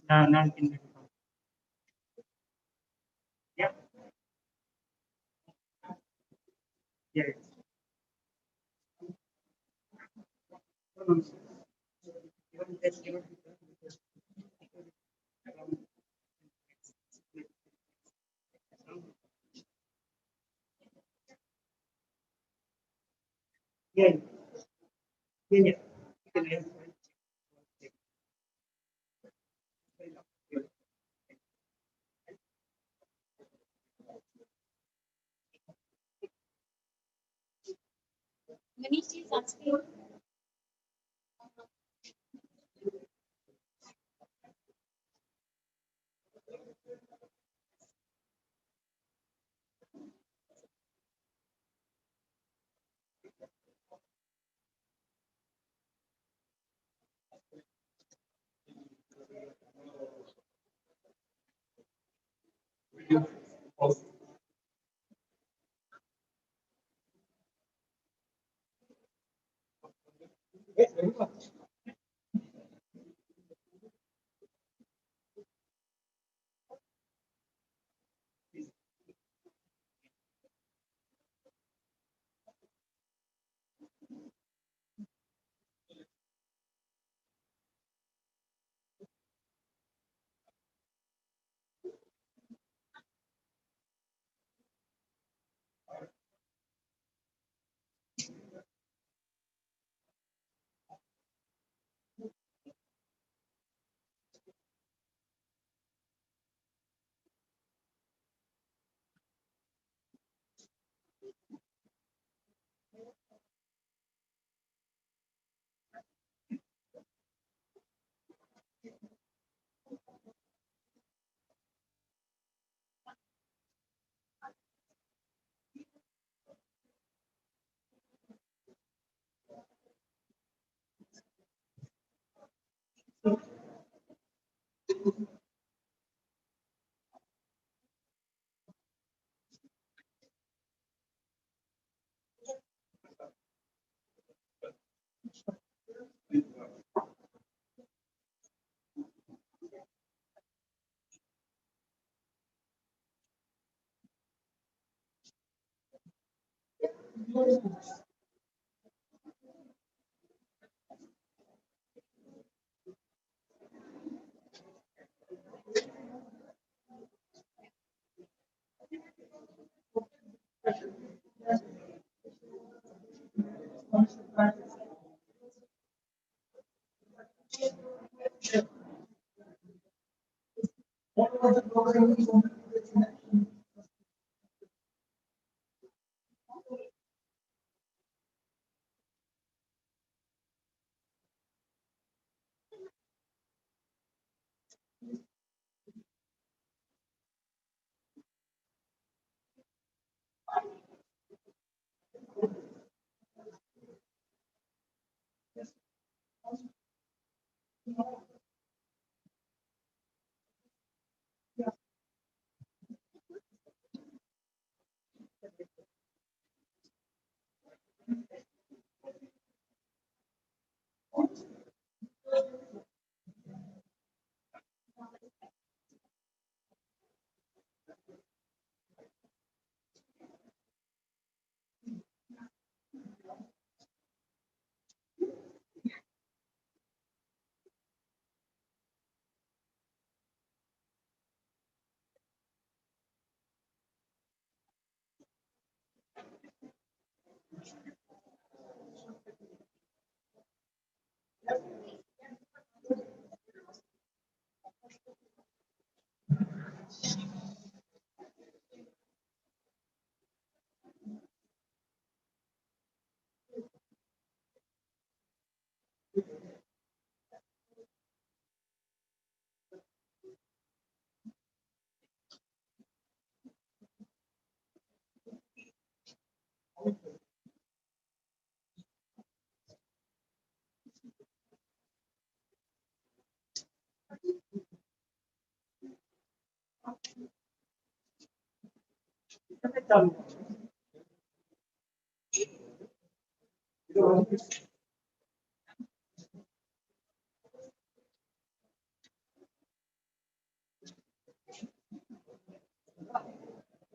Non-kinetic. Yeah. Yeah. Yeah. Yeah. Yeah. Yeah. Manish is asking.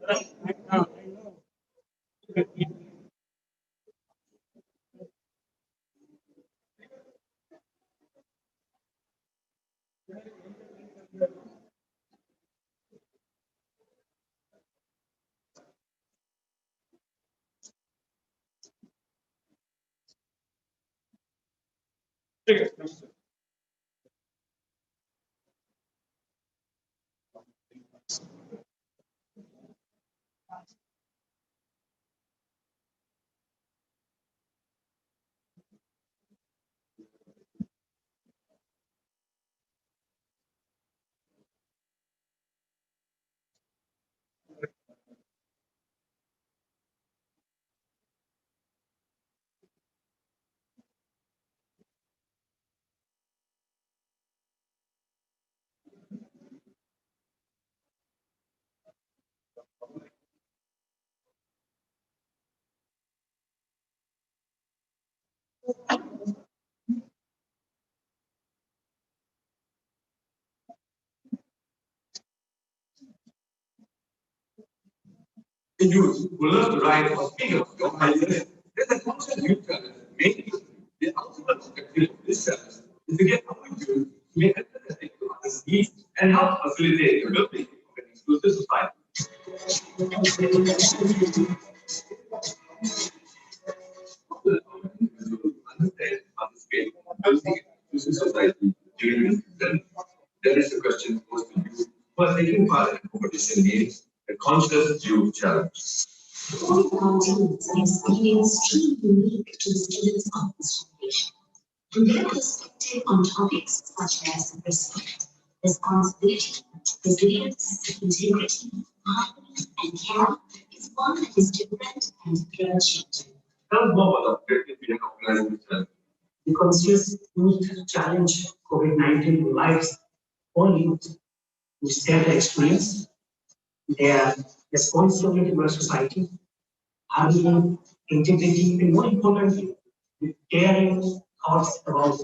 I know. Use will write or speak of your ideas. Then the constant you challenge, maybe the ultimate objective of this challenge is to get our youth to be empathetic to others' needs and help facilitate the building of an inclusive society. Understand, participate, building an inclusive society during this journey. There is a question posed to you who are taking part in competition games, a conscious youth challenge. All content and experience truly unique to the students of this generation, and their perspective on topics such as respect, responsibility, resilience, integrity, harmony, and care is one that is different and ever-changing. Tell us more about the objective behind organizing this challenge. The conscious youth challenge COVID-19 lives all youth who share their experience, their responsibility to our society, harmony, integrity, and more importantly, with caring thoughts about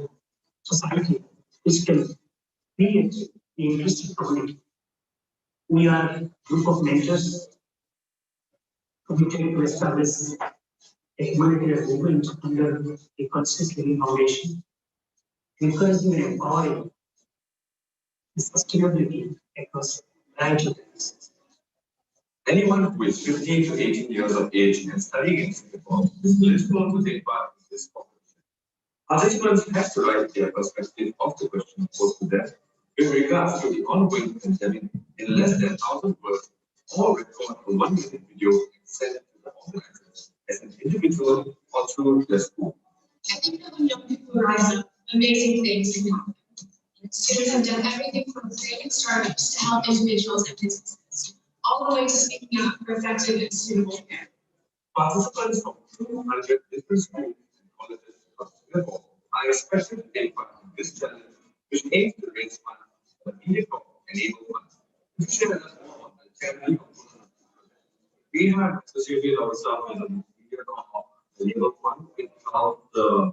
society, which can create the inclusive community. We are a group of mentors committed to establish a humanitarian movement under a conscious living foundation, encouraging and empowering sustainability across a variety of businesses. Anyone who is 15 to 18 years of age and studying in Singapore is eligible to take part in this competition. Participants have to write their perspective of the question posed to them with regards to the ongoing pandemic in less than 1,000 words or record a 1-minute video and send it to the organizers as an individual or through their school. I think that when young people rise up, amazing things can happen. Students have done everything from creating startups to help individuals and businesses, all the way to speaking out for effective and suitable care. Participants from 200 different schools and colleges across Singapore are expected to take part in this challenge, which aims to raise funds for needed for enable funds. To share with us more on the charity component of this project, we have associated ourselves with a media of the enable fund with how the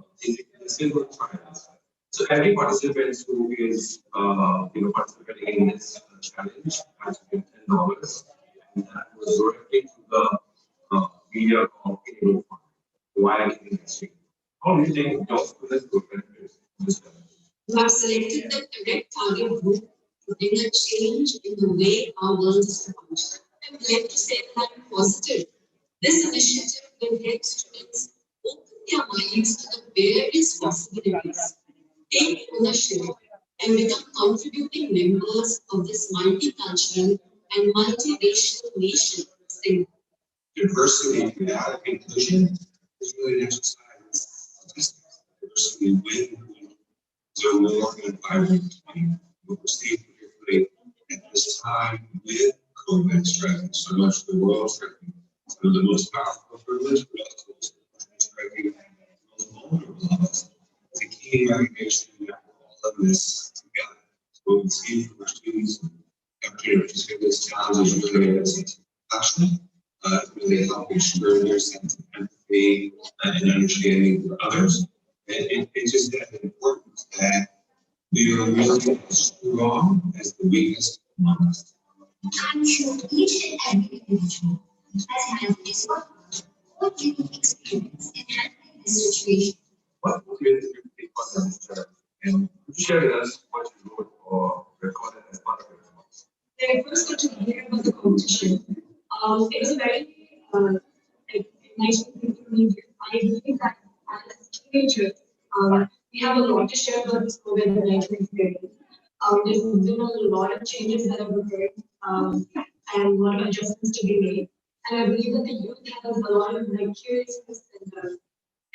single trials. So every participant who is participating in this challenge has to pay $10, and that was directly to the media of enable fund while giving exchange. How do you think your students could benefit from this challenge? You have selected the correct target group to bring a change in the way our world is functioning. I would like to say that I'm positive. This initiative will help students open their minds to the various possibilities, take ownership, and become contributing members of this multicultural and multiracial nation. Singapore. Diversity without inclusion is really an exercise in statistics. Diversity with inclusion is a more environment we perceive particularly at this time with COVID striking so much of the world, striking some of the most powerful privileged, but also striking the most vulnerable of us. It's a key recognition that all of this together. So we see from our students and opportunity to see this challenge is really a sense of passion. Really helping share their sense of empathy and understanding for others. And it's just that important that we are really as strong as the weakest among us. I'm sure each and every individual has had his or her own unique experience in handling this situation. What motivated you to take part in this challenge? And could you share with us what you wrote or recorded as part of your response? When I first got to hear about the competition, it was a very like, nice thing for me. I believe that as a teenager, we have a lot to share about this COVID-19 experience. There's been a lot of changes that have occurred and a lot of adjustments to be made. And I believe that the youth has a lot of like curiousness and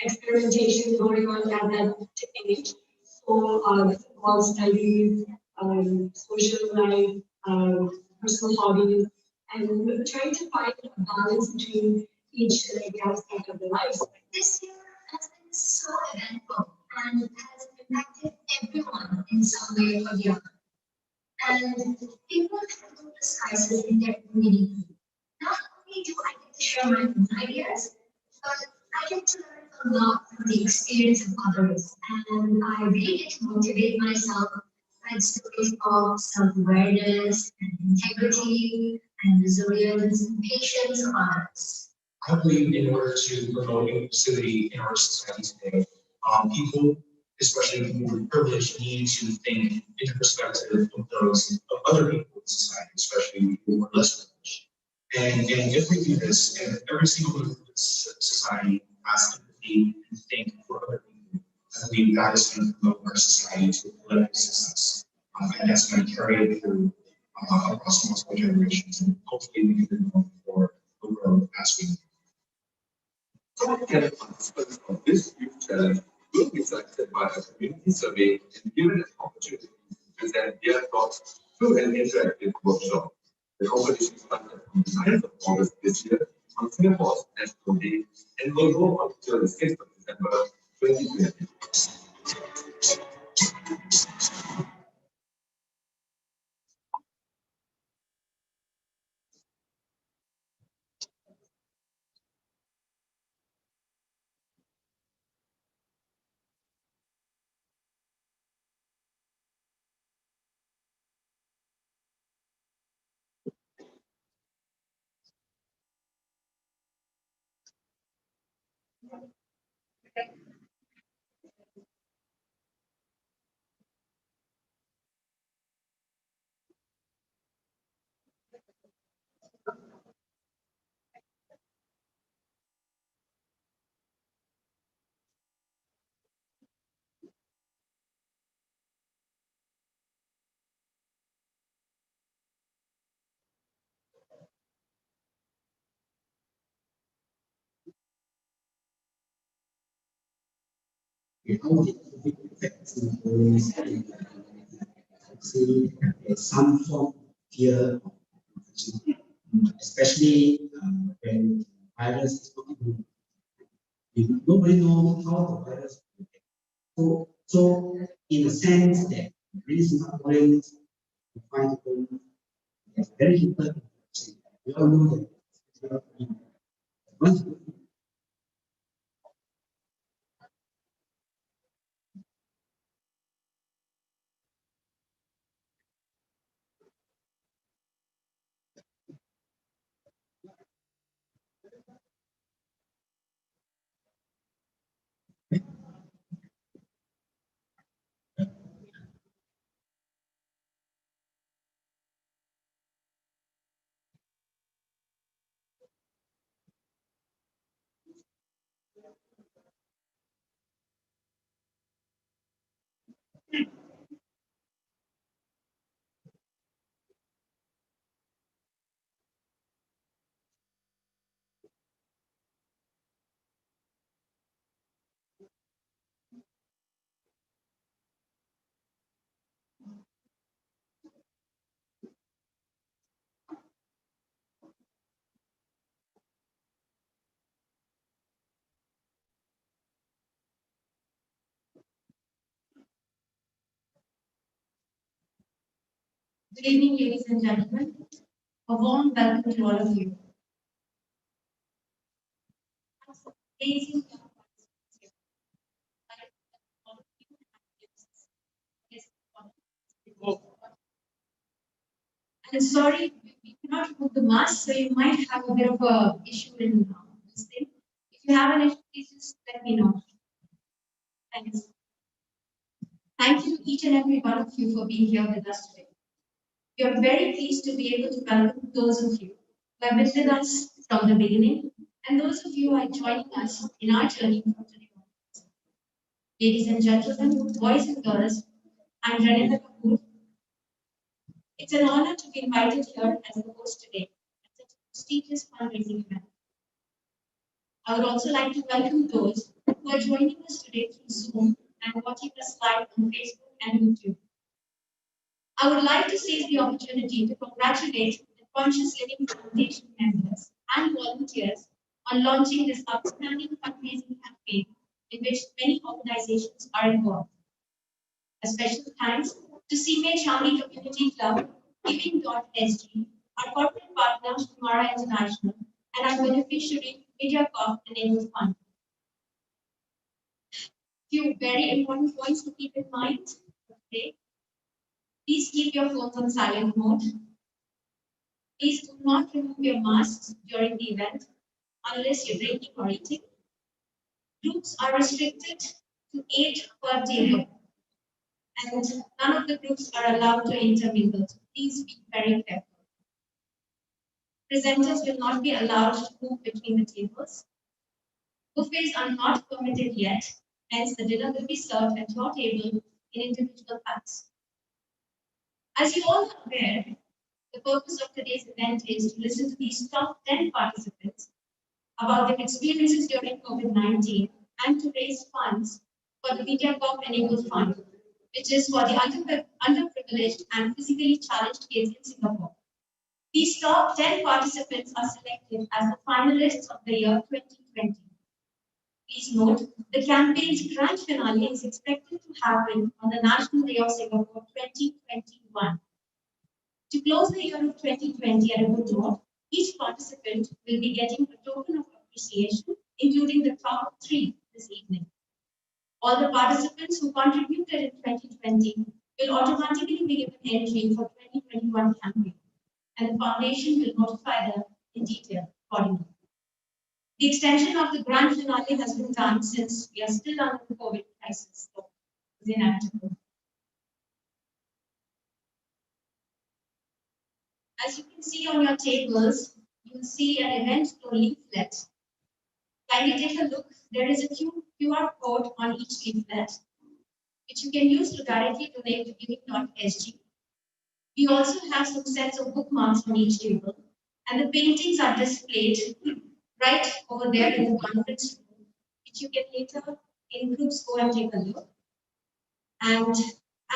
experimentation going on at that age. So this involves studies, social life, personal hobbies, and we're trying to find a balance between each like aspect of their lives. This year has been so eventful and has impacted everyone in some way or the other. And people handle this crisis in their own unique way. Not only do I get to share my own ideas, but I get to learn a lot from the experience of others. And I really get to motivate myself by stories of self-awareness and integrity and resilience and patience of others. I believe in order to promote inclusivity in our society today, people, especially people with privilege, need to think in the perspective of those of other people in society, especially people who are less privileged. And if we do this, and every single member of society has empathy and think for other people, I believe that is going to promote our society to a political success. And that's going to carry it through across multiple generations, and hopefully we can move forward the world as we move. How can participants of this youth challenge will be selected by a community survey and given an opportunity to present their thoughts through an interactive workshop? The competition started on the 9th of August this year on Singapore's National Day and will go until the 6th of December 2020. How the COVID affects employees and see some form of fear of infection, especially when virus is not even nobody knows how the virus will act. So in a sense that really Singaporeans find it very little infection. We all know that once Good evening, ladies and gentlemen. A warm welcome to all of you. Amazing young participants here. All of you have gifts. I'm sorry, we not remove the mask, so you might have a bit of a issue in this thing. If you have an issue, please just let me know. Thanks. Thank you to each and every one of you for being here with us today. We are very pleased to be able to welcome those of you who have been with us from the beginning and those of you who are joining us in our journey from today onwards. Ladies and gentlemen, boys and girls, I'm Renata Kapoor. It's an honor to be invited here as a host today at such a prestigious fundraising event. I would also like to welcome those who are joining us today through Zoom and watching us live on Facebook and YouTube. I would like to seize the opportunity to congratulate the Conscious Living Foundation members and volunteers on launching this outstanding fundraising campaign in which many organizations are involved. A special thanks to CMA Chami Community Club, Giving.sg, our corporate partner, Kumara International, and our beneficiary, MediaCorp Enabled Fund. Few very important points to keep in mind today. Please keep your phones on silent mode. Please do not remove your masks during the event unless you're drinking or eating. Groups are restricted to 8 per table, and none of the groups are allowed to intermingle. So please be very careful. Presenters will not be allowed to move between the tables. Buffets are not permitted yet, hence the dinner will be served at your table in individual packs. As you all are aware, the purpose of today's event is to listen to these top 10 participants about their experiences during COVID-19 and to raise funds for the MediaCorp Enabled Fund, which is for the underprivileged and physically challenged kids in Singapore. These top 10 participants are selected as the finalists of the year 2020. Please note, the campaign's grand finale is expected to happen on the National Day of Singapore 2021. To close the year of 2020 at a good note, each participant will be getting a token of appreciation, including the top 3 this evening. All the participants who contributed in 2020 will automatically be given entry for 2021 campaign, and the foundation will notify them in detail accordingly. The extension of the grand finale has been done since we are still under the COVID crisis, so it's inevitable. As you can see on your tables, you will see an event leaflet. Kindly take a look. There is a QR code on each leaflet, which you can use to directly donate to Giving.sg. We also have some sets of bookmarks on each table, and the paintings are displayed right over there in the conference room, which you can later in groups go and take a look. And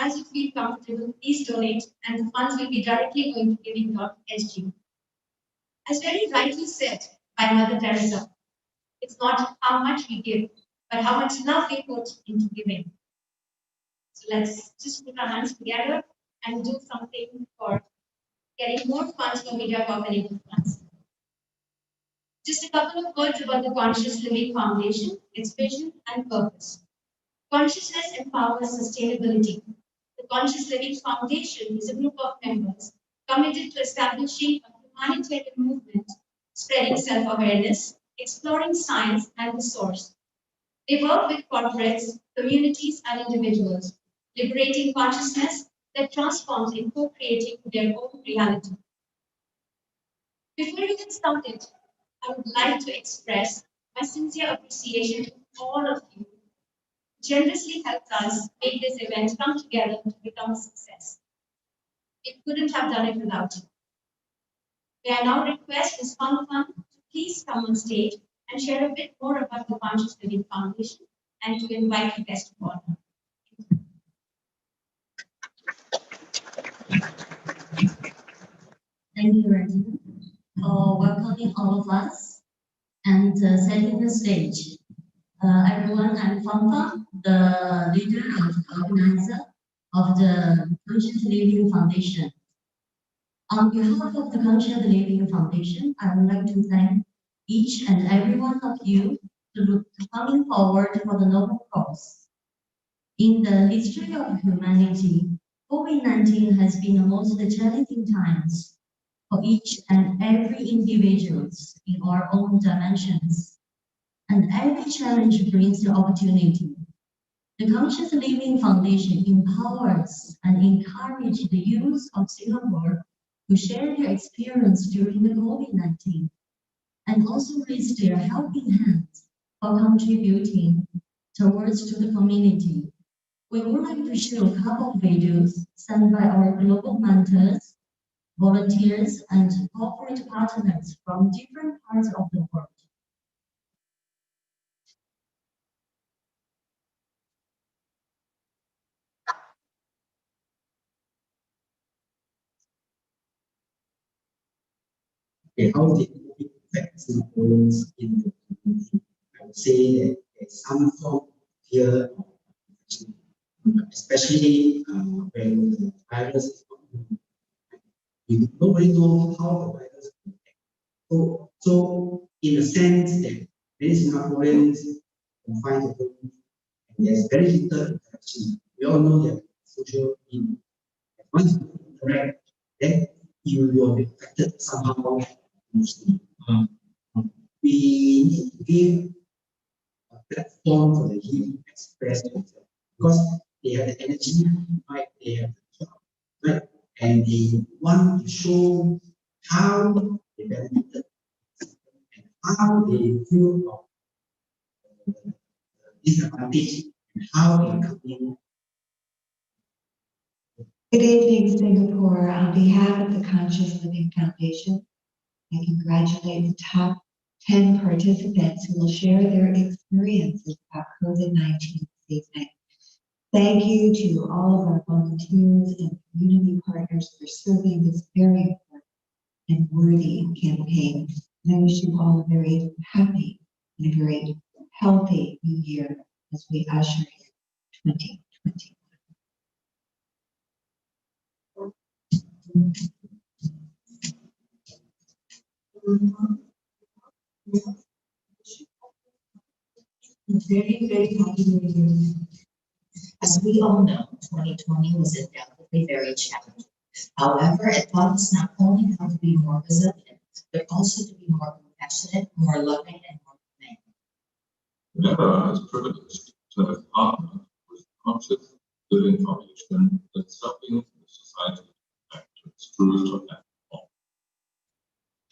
as you feel comfortable, please donate, and the funds will be directly going to Giving.sg. As very rightly said by Mother Teresa, it's not how much we give, but how much love we put into giving. So let's just put our hands together and do something for getting more funds for MediaCorp Enabled Funds. Just a couple of words about the Conscious Living Foundation, its vision and purpose. Consciousness empowers sustainability. The Conscious Living Foundation is a group of members committed to establishing a humanitarian movement, spreading self-awareness, exploring science and the source. They work with corporates, communities, and individuals, liberating consciousness that transforms in co-creating their own reality. Before we get started, I would like to express my sincere appreciation to all of you who generously helped us make this event come together to become a success. We couldn't have done it without you. May I now request Ms. Fang to please come on stage and share a bit more about the Conscious Living Foundation and to invite the guest of honor. Thank you, Regina, for welcoming all of us and setting the stage. Everyone, I'm Fang, the leader and organizer of the Conscious Living Foundation. On behalf of the Conscious Living Foundation, I would like to thank each and every one of you to coming forward for the noble cause. In the history of humanity, COVID-19 has been the most challenging times for each and every individuals in our own dimensions. And every challenge brings the opportunity. The Conscious Living Foundation empowers and encourages the youth of Singapore to share their experience during the COVID-19 and also raise their helping hands for contributing towards to the community. We would like to show a couple of videos sent by our global mentors, volunteers, and corporate partners from different parts of the world. Okay, how did COVID affect Singaporeans in the community? I would say that there's some form of fear of infection, especially when the virus is not known. Nobody knows how the virus will affect. So in a sense that many Singaporeans confine the home and there's very little interaction. We all know that social media. Once you interact, then you will be affected somehow. We need to give a platform for the youth to express themselves because they have the energy, right? They have the job, right? And they want to show how they benefited and how they feel of disadvantage and how they come in. Good evening, Singapore. On behalf of the Conscious Living Foundation, I congratulate the top 10 participants who will share their experiences about COVID-19 this evening. Thank you to all of our volunteers and community partners for serving this very important and worthy campaign. And I wish you all a very happy and a very healthy new year as we usher in 2020. Very, very happy new year. As we all know, 2020 was undoubtedly very challenging. However, it taught us not only how to be more resilient, but also to be more compassionate, more loving, and more humane. Whenever is privileged to have partnered with Conscious Living Foundation that's helping the society back to its truest authentic form.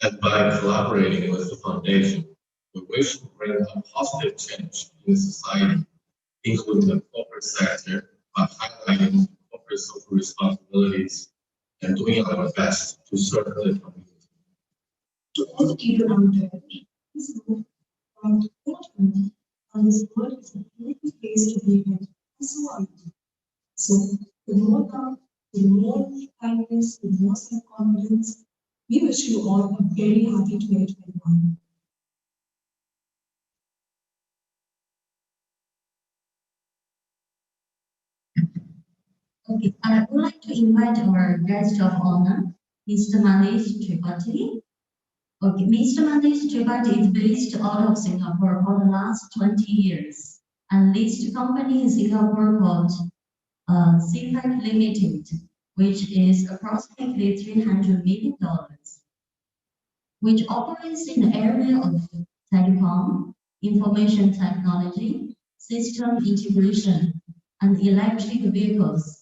And by collaborating with the foundation, we wish to bring a positive change in society, including the corporate sector, by highlighting corporate social responsibilities and doing our best to serve the community. To all the people out there, please know from 2020 on this world is a beautiful place to be in. So are you. So, with more love, with more kindness, with more self-confidence, we wish you all a very happy 2021. Okay, I would like to invite our guest of honor, Mr. Manish Tripathi. Okay, Mr. Manish Tripathi is based out of Singapore for the last 20 years and leads a company in Singapore called CPAC Limited, which is approximately $300 million, which operates in the area of telecom, information technology, system integration, and electric vehicles.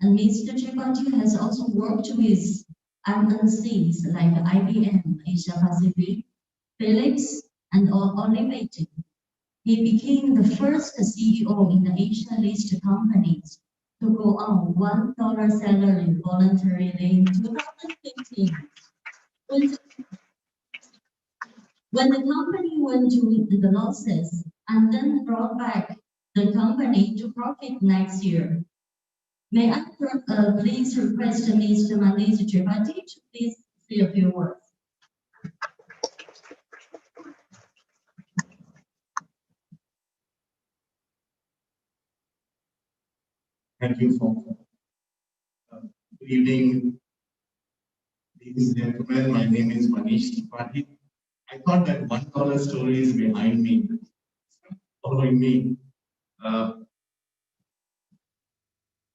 And Mr. Tripathi has also worked with MNCs like IBM, Asia Pacific, Philips, and Unlimited. He became the first CEO in the Asia-listed companies to go on $1 salary voluntarily in 2015. When the company went to the losses and then brought back the company to profit next year. May I please request Mr. Manish Tripathi to please say a few words. Thank you, Fonka. Good evening, ladies and gentlemen. My name is Manish Tripathi. I thought that $1 story is behind me, following me.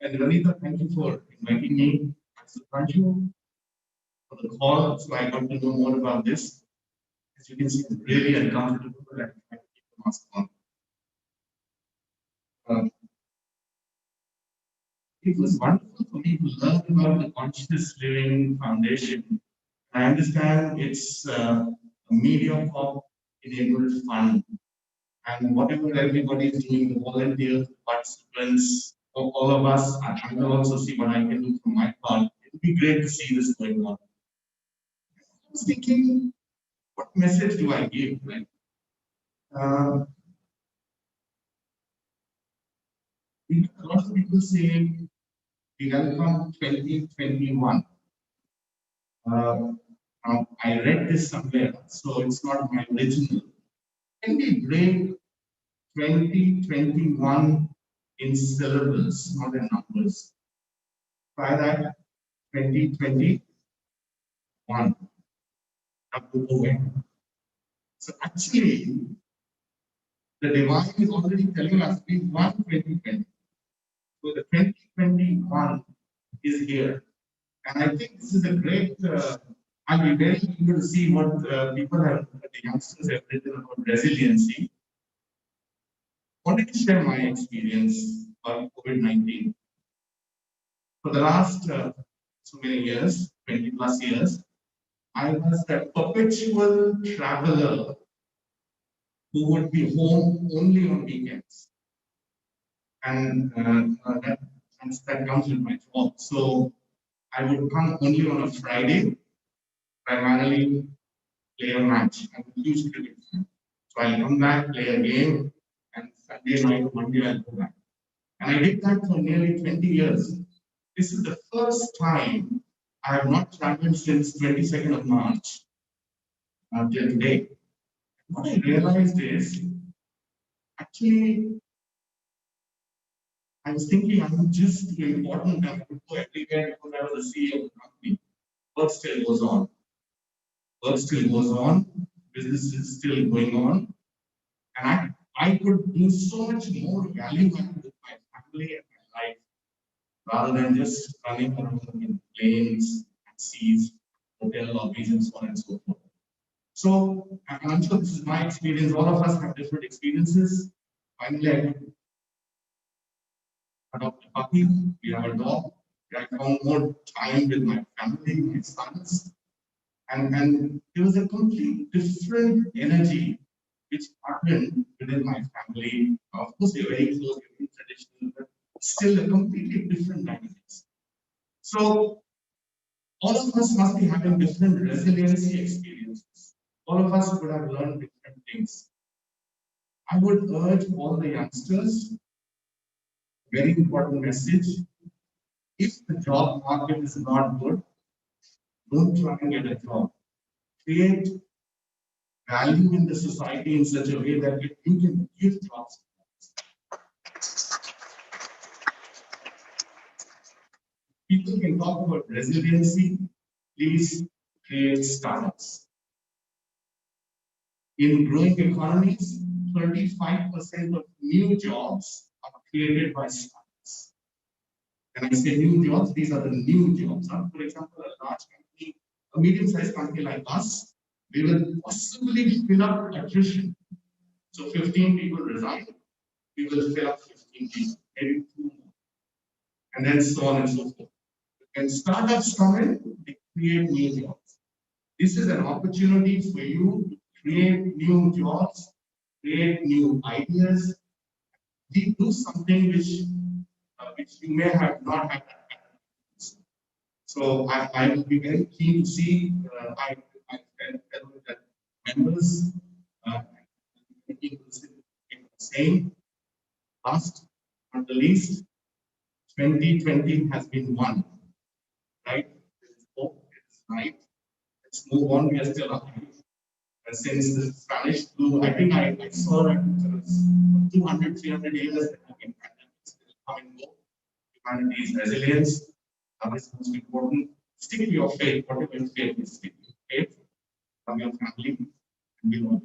And Ranita, thank you for inviting me. Thank you for the call, so I got to know more about this. As you can see, I'm really uncomfortable and I try to keep the mask on. It was wonderful for me to learn about the Conscious Living Foundation. I understand it's a media for enabled fund, and whatever everybody is doing, the volunteers, participants, all of us, I will also see what I can do from my part. It would be great to see this going on. I was thinking, what message do I give? Right? A lot of people say, we welcome 2021. I read this somewhere, so it's not my original. Can we break 2021 in syllables, not in numbers? Try that. 2021. So actually, the divine is already telling us we won 2020. So the 2021 is here. And I think this is a great, I'll be very eager to see what people have, the youngsters have written about resiliency. I wanted to share my experience of COVID-19. For the last so many years, 20 plus years, I was a perpetual traveler who would be home only on weekends. And that comes with my job. So I would come only on a Friday, primarily play a match. I'm a huge cricket fan. So I'll come back, play a game, and Sunday night, Monday, I'll go back. And I did that for nearly 20 years. This is the first time I have not traveled since 22nd of March until today. What I realized is, actually, I was thinking I'm just too important and I could go everywhere because I was the CEO of the company. Work still goes on. Work still goes on. Business is still going on. And I could do so much more value add with my family and my life rather than just running around in planes, taxis, hotel lobbies, and so on and so forth. So, and I'm sure this is my experience. All of us have different experiences. Finally, I could adopt a puppy. We have a dog. I found more time with my family, my sons. And there was a complete different energy which happened within my family. Of course, they're very close, very traditional, but still a completely different dynamics. So all of us must be having different resiliency experiences. All of us would have learned different things. I would urge all the youngsters, very important message, if the job market is not good, don't try and get a job. Create value in the society in such a way that you can give jobs. People can talk about resiliency, please create startups. In growing economies, 35% of new jobs are created by startups. When I say new jobs, these are the new jobs. For example, a large company, a medium-sized company like us, we will possibly fill up attrition. So 15 people resign, we will fill up 15 people, maybe 2 more. And then so on and so forth. When startups come in, they create new jobs. This is an opportunity for you to create new jobs, create new ideas, do something which you may have not had. So I will be very keen to see my members saying, last but not the least, 2020 has been won, right? There's hope, it's right. Let's move on. We are still alive. Since the Spanish flu, I think I saw that 200, 300 years that have been pandemics still come and go. Humanity's resilience is most important. Stick to your faith, whatever your faith is, stick to your faith from your family and be on.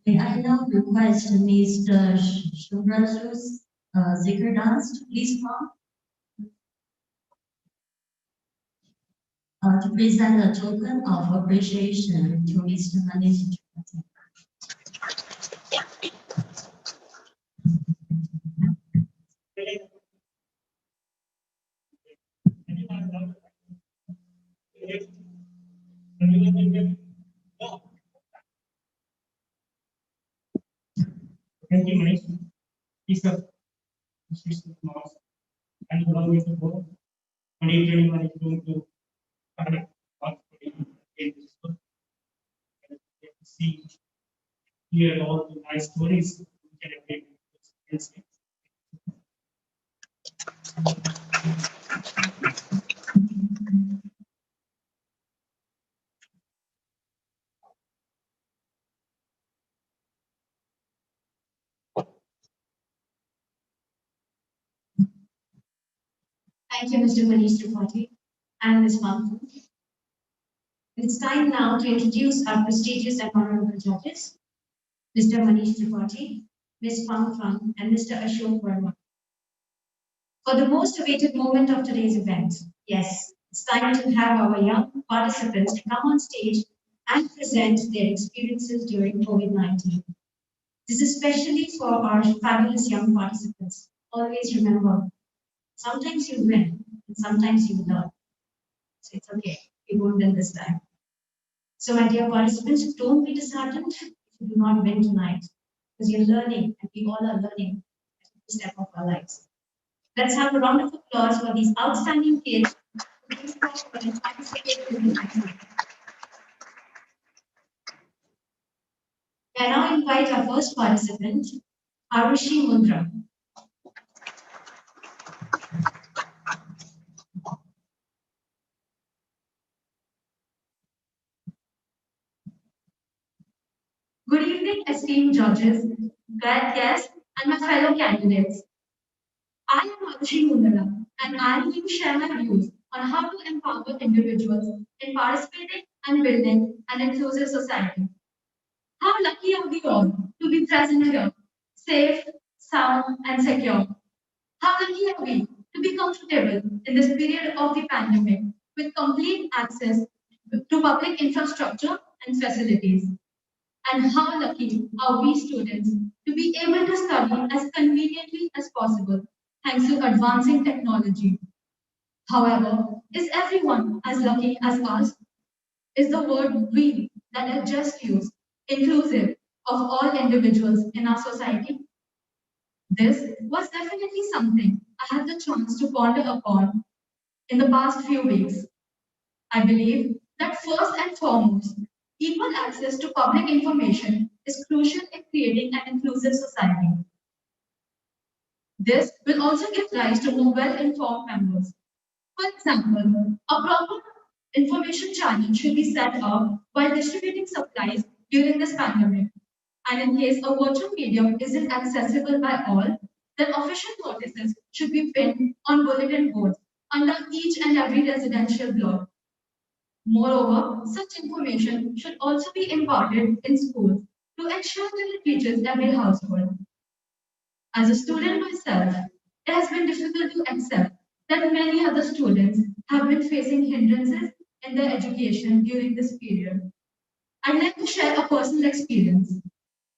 I now request Mr. Subrasus Zikr dance to please come to present a token of appreciation to Mr. Manish. Thank you, Manish. Please, sir. And allow me to go. 2021 is going to start off see, hear all the nice stories we can make. Thank you, Mr. Manish Tripathi and Ms. Pampu. It's time now to introduce our prestigious and honorable judges, Mr. Manish Tripathi, Ms. Pang Fang, and Mr. Ashok Verma. For the most awaited moment of today's event, yes, it's time to have our young participants come on stage and present their experiences during COVID-19. This is especially for our fabulous young participants. Always remember, sometimes you win and sometimes you learn. So it's okay, we won't win this time. So my dear participants, don't be disheartened if you do not win tonight, because you're learning and we all are learning at every step of our lives. Let's have a round of applause for these outstanding kids who participated in the activity. I now invite our first participant, Arushi Mundra. Good evening, esteemed judges, guests, and my fellow candidates. I am Arushi Mundra, and I am going to share my views on how to empower individuals in participating and building an inclusive society. How lucky are we all to be present here, safe, sound, and secure? How lucky are we to be comfortable in this period of the pandemic with complete access to public infrastructure and facilities? And how lucky are we students to be able to study as conveniently as possible thanks to advancing technology? However, is everyone as lucky as us? Is the word we that I just used inclusive of all individuals in our society? This was definitely something I had the chance to ponder upon in the past few weeks. I believe that first and foremost, equal access to public information is crucial in creating an inclusive society. This will also give rise to more well-informed members. For example, a proper information channel should be set up while distributing supplies during this pandemic. And in case a virtual medium isn't accessible by all, then official notices should be pinned on bulletin boards under each and every residential block. Moreover, such information should also be imparted in schools to ensure that it reaches every household. As a student myself, it has been difficult to accept that many other students have been facing hindrances in their education during this period. I'd like to share a personal experience.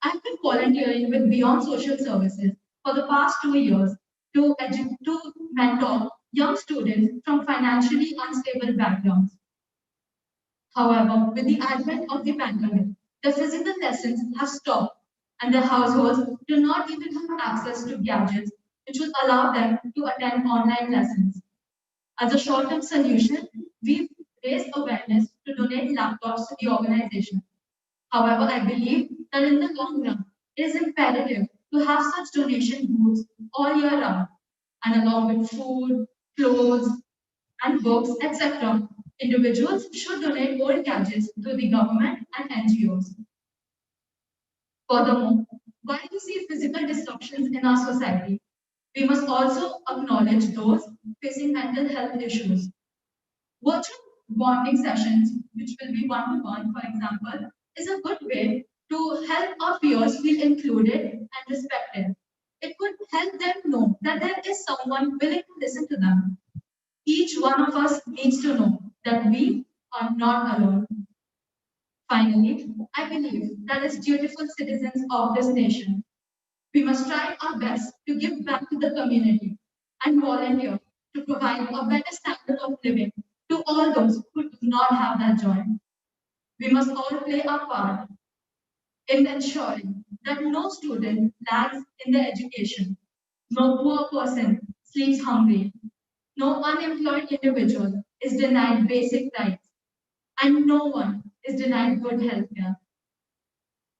I've been volunteering with Beyond Social Services for the past 2 years to mentor young students from financially unstable backgrounds. However, with the advent of the pandemic, the physical lessons have stopped and the households do not even have access to gadgets which would allow them to attend online lessons. As a short-term solution, we've raised awareness to donate laptops to the organization. However, I believe that in the long run, it is imperative to have such donation booths all year round, and along with food, clothes, and books, etc., individuals should donate old gadgets to the government and NGOs. Furthermore, while we see physical disruptions in our society, we must also acknowledge those facing mental health issues. Virtual bonding sessions, which will be one-to-one, for example, is a good way to help our peers feel included and respected. It would help them know that there is someone willing to listen to them. Each one of us needs to know that we are not alone. Finally, I believe that as dutiful citizens of this nation, we must try our best to give back to the community and volunteer to provide a better standard of living to all those who do not have that joy. We must all play our part in ensuring that no student lags in their education, no poor person sleeps hungry, no unemployed individual is denied basic rights, and no one is denied good health care.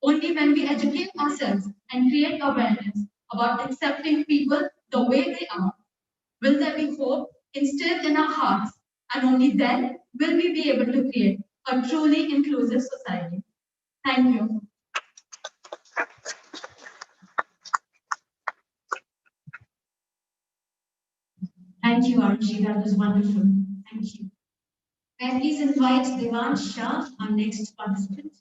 Only when we educate ourselves and create awareness about accepting people the way they are will there be hope instilled in our hearts, and only then will we be able to create a truly inclusive society. Thank you. Thank you, Archie. That was wonderful. Thank you. May I please invite Devan Shah, our next participant.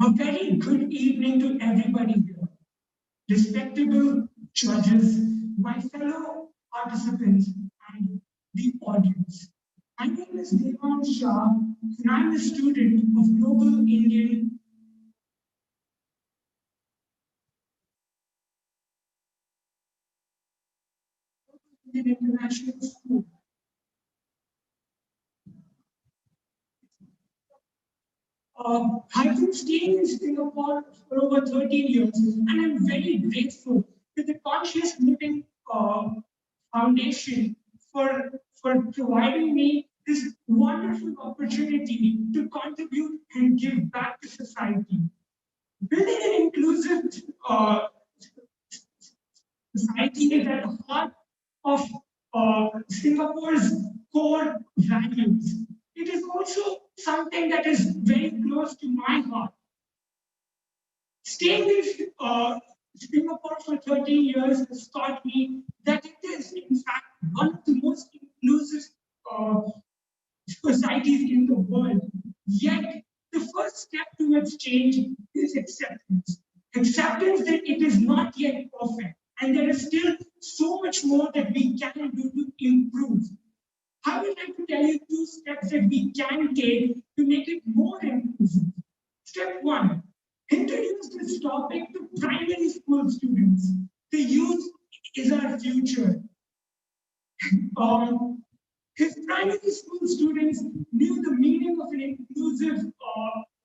A very good evening to everybody here. Respectable judges, my fellow participants, and the audience. My name is Devan Shah, and I'm a student of Global Indian International School. I've been staying in Singapore for over 13 years, and I'm very grateful to the Conscious Living Foundation for providing me this wonderful opportunity to contribute and give back to society. Building an inclusive society is at the heart of Singapore's core values. It is also something that is very close to my heart. Staying in Singapore for 13 years has taught me that it is, in fact, one of the most inclusive societies in the world. Yet, the first step towards change is acceptance. Acceptance that it is not yet perfect, and there is still so much more that we can do to improve. I would like to tell you 2 steps that we can take to make it more inclusive. Step 1, introduce this topic to primary school students. The youth is our future. If primary school students knew the meaning of an inclusive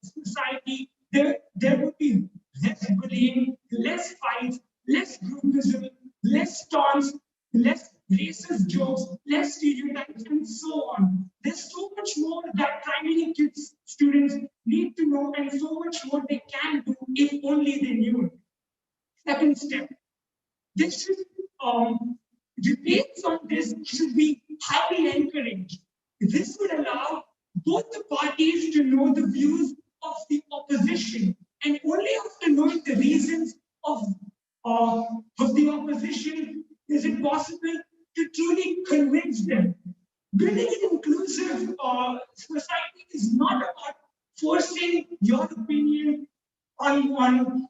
society, there would be less bullying, less fights, less groupism, less taunts, less racist jokes, less stereotypes, and so on. There's so much more that primary kids students need to know, and so much more they can do if only they knew it. Second step, this should debates on this should be highly encouraged. This would allow both the parties to know the views of the opposition, and only after knowing the reasons of the opposition is it possible to truly convince them. Building an inclusive society is not about forcing your opinion on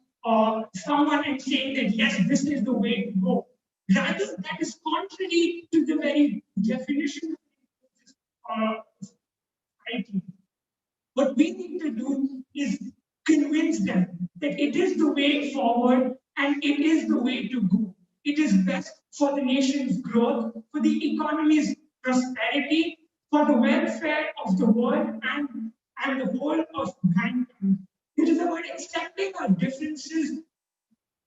someone and saying that yes, this is the way to go. Rather, that is contrary to the very definition of society. What we need to do is convince them that it is the way forward and it is the way to go. It is best for the nation's growth, for the economy's prosperity, for the welfare of the world and the whole of mankind. It is about accepting our differences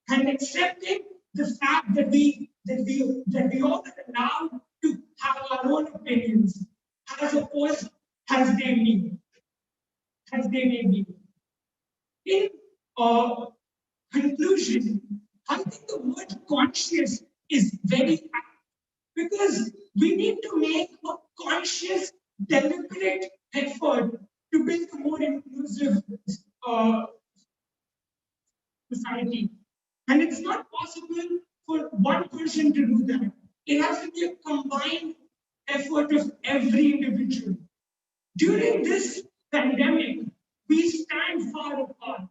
and accepting the fact that we all are allowed to have our own opinions, as opposed as they may be. In conclusion, I think the word conscious is very apt because we need to make a conscious, deliberate effort to build a more inclusive society. And it's not possible for one person to do that. It has to be a combined effort of every individual. During this pandemic, we stand far apart.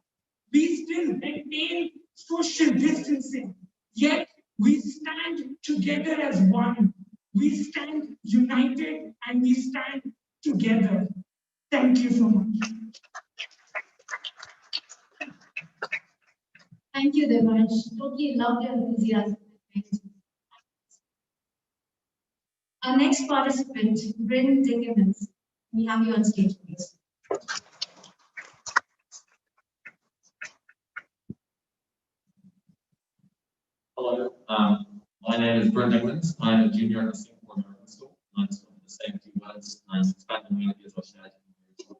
We still maintain social distancing, yet we stand together as one. We stand united and we stand together. Thank you so much. Thank you, Devansh. Totally loved your enthusiasm. Our next participant, Bryn Dickens. We have you on stage, please. Hello, my name is Bryn Dickens. I'm a junior at the Singapore American School. I'm just going to say a few words and expand on the ideas I've shared in the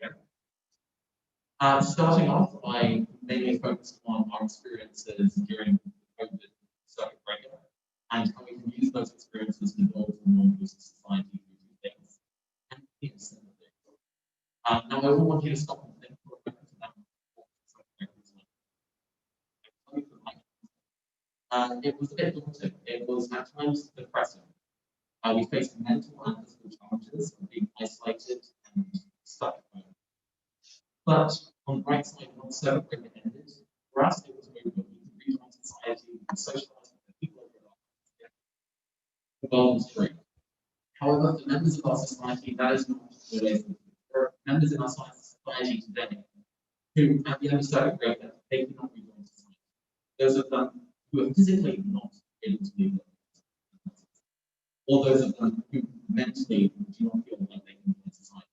video. Starting off, I mainly focused on our experiences during the COVID circuit breaker and how we can use those experiences to build a more inclusive society through two things and keep simple things. Now, I will want you to stop and think for a moment about what circuit breaker is like. It was a bit daunting. It was at times depressing. We faced mental and physical challenges of being isolated and stuck at home. But on the bright side, once circuit breaker ended, for us it was over. We could rejoin society, we could socialize with the people over our lives. The world was free. However, the members of our society, that is not always the case. There are members in our society today who, at the end of circuit breaker, they cannot rejoin society. Those of them who are physically not able to be there, or those of them who mentally do not feel like they can be in society.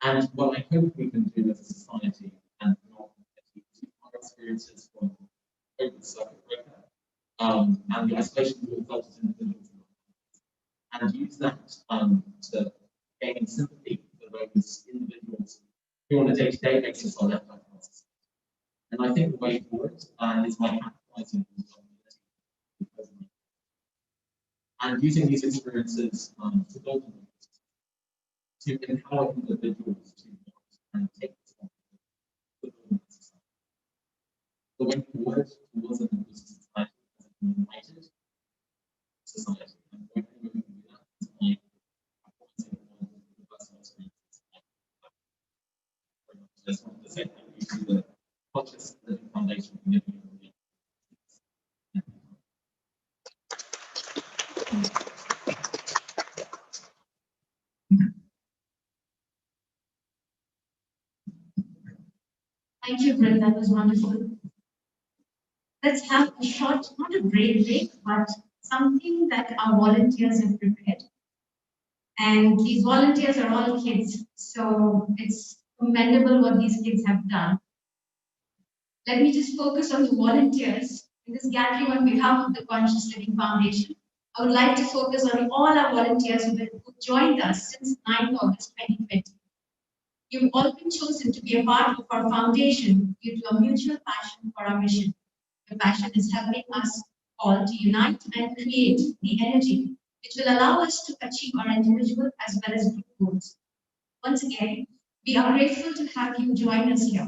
And what I hope we can do as a society and not take our experiences from COVID circuit breaker and the isolation we have felt as individuals and use that to gain sympathy for those individuals who on a day-to-day basis are left out of our society. And I think the way forward is by capitalizing on the opportunity and using these experiences to build to empower individuals to and take responsibility for building society. The way forward towards an inclusive society is a united society. And the way we can do that is by appointing one of the personal experiences. I just wanted to say thank you to the Conscious Living Foundation for giving me the Thank you, Bryn. That was wonderful. Let's have a short, not a break, but something that our volunteers have prepared. And these volunteers are all kids, so it's commendable what these kids have done. Let me just focus on the volunteers in this gathering on behalf of the Conscious Living Foundation. I would like to focus on all our volunteers who joined us since 9th August 2020. You've all been chosen to be a part of our foundation due to a mutual passion for our mission. The passion is helping us all to unite and create the energy which will allow us to achieve our individual as well as group goals. Once again, we are grateful to have you join us here.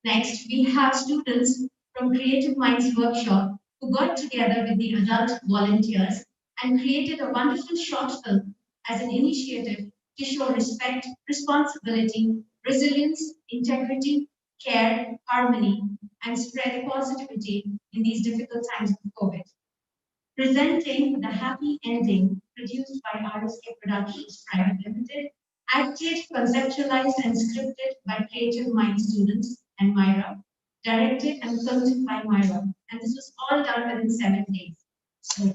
Next, we have students from Creative Minds Workshop who got together with the adult volunteers and created a wonderful short film as an initiative to show respect, responsibility, resilience, integrity, care, harmony, and spread positivity in these difficult times of COVID. Presenting The Happy Ending, produced by RSK Productions Private Limited, acted, conceptualized, and scripted by Creative Mind students and Myra, directed and filmed by Myra. And this was all done within 7 days. So,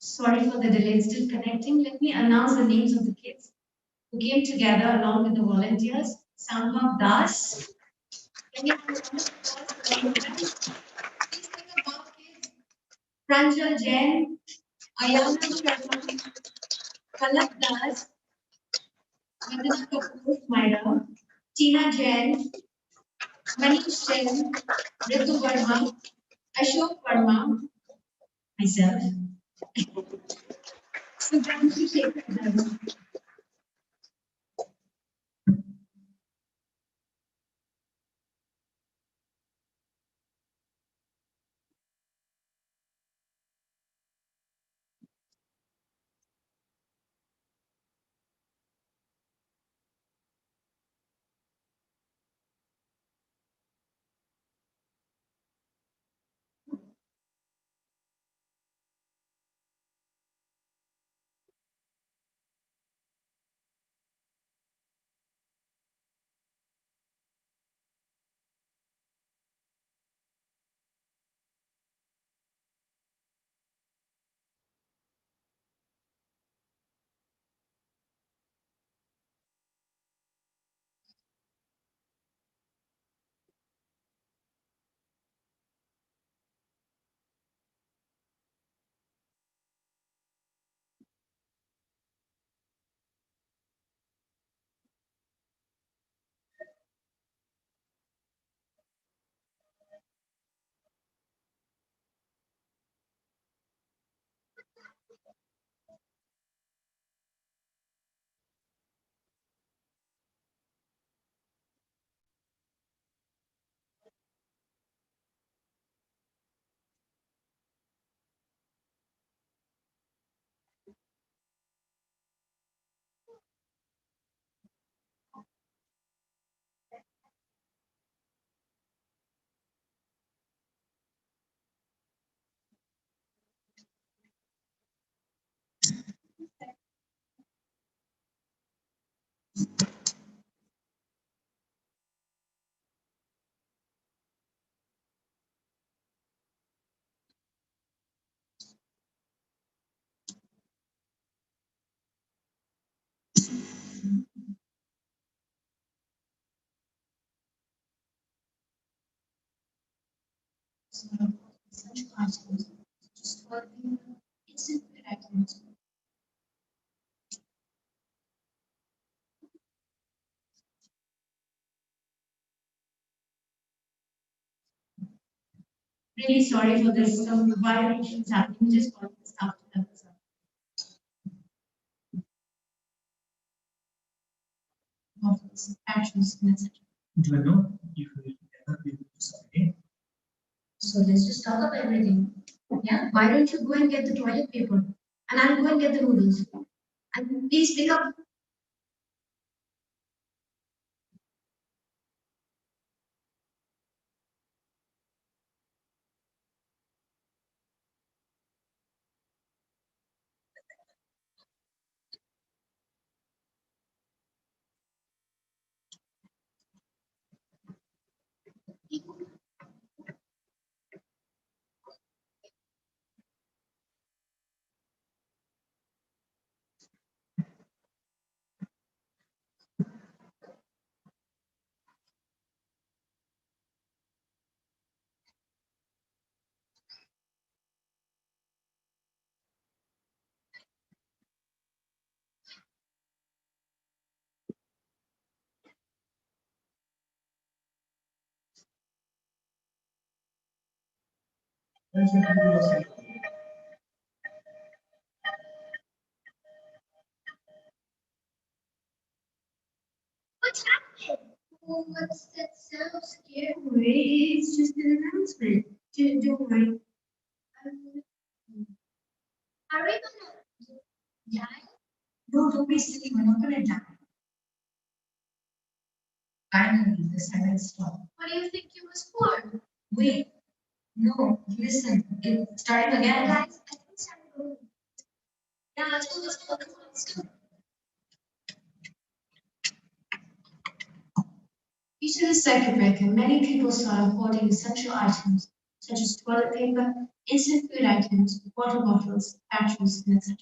Sorry for the delay, it's still connecting. Let me announce the names of the kids who came together along with the volunteers. Sambhav Das. Can you have a round of applause for them? Please think about kids. Pranjal Jain, Ayana Sharma, Palak Das, Vandana Kapoor, Myra, Tina Jain, Manish Jain, Ritu Verma, Ashok Verma, myself. Sudhanshu Shekhar. Such items, just working instant items. Really sorry for this. Some violations happening. Just got this after that. Actions, etc. Do I know if we cannot be able to submit? So let's just talk about everything. Yeah. Why don't you go and get the toilet paper, and I'll go and get the noodles. And please pick up. What's happening? Oh, what's that sound scary? It's just an announcement. Don't worry. Are we gonna die? No, don't be silly. We're not gonna die. Finally, the siren stopped. What do you think it was for? Wait. No, listen. It's starting again. Guys, I think it's time to go. Yeah, let's go. Due to the circuit breaker, many people started hoarding essential items such as toilet paper, instant food items, water bottles, batteries, and etc.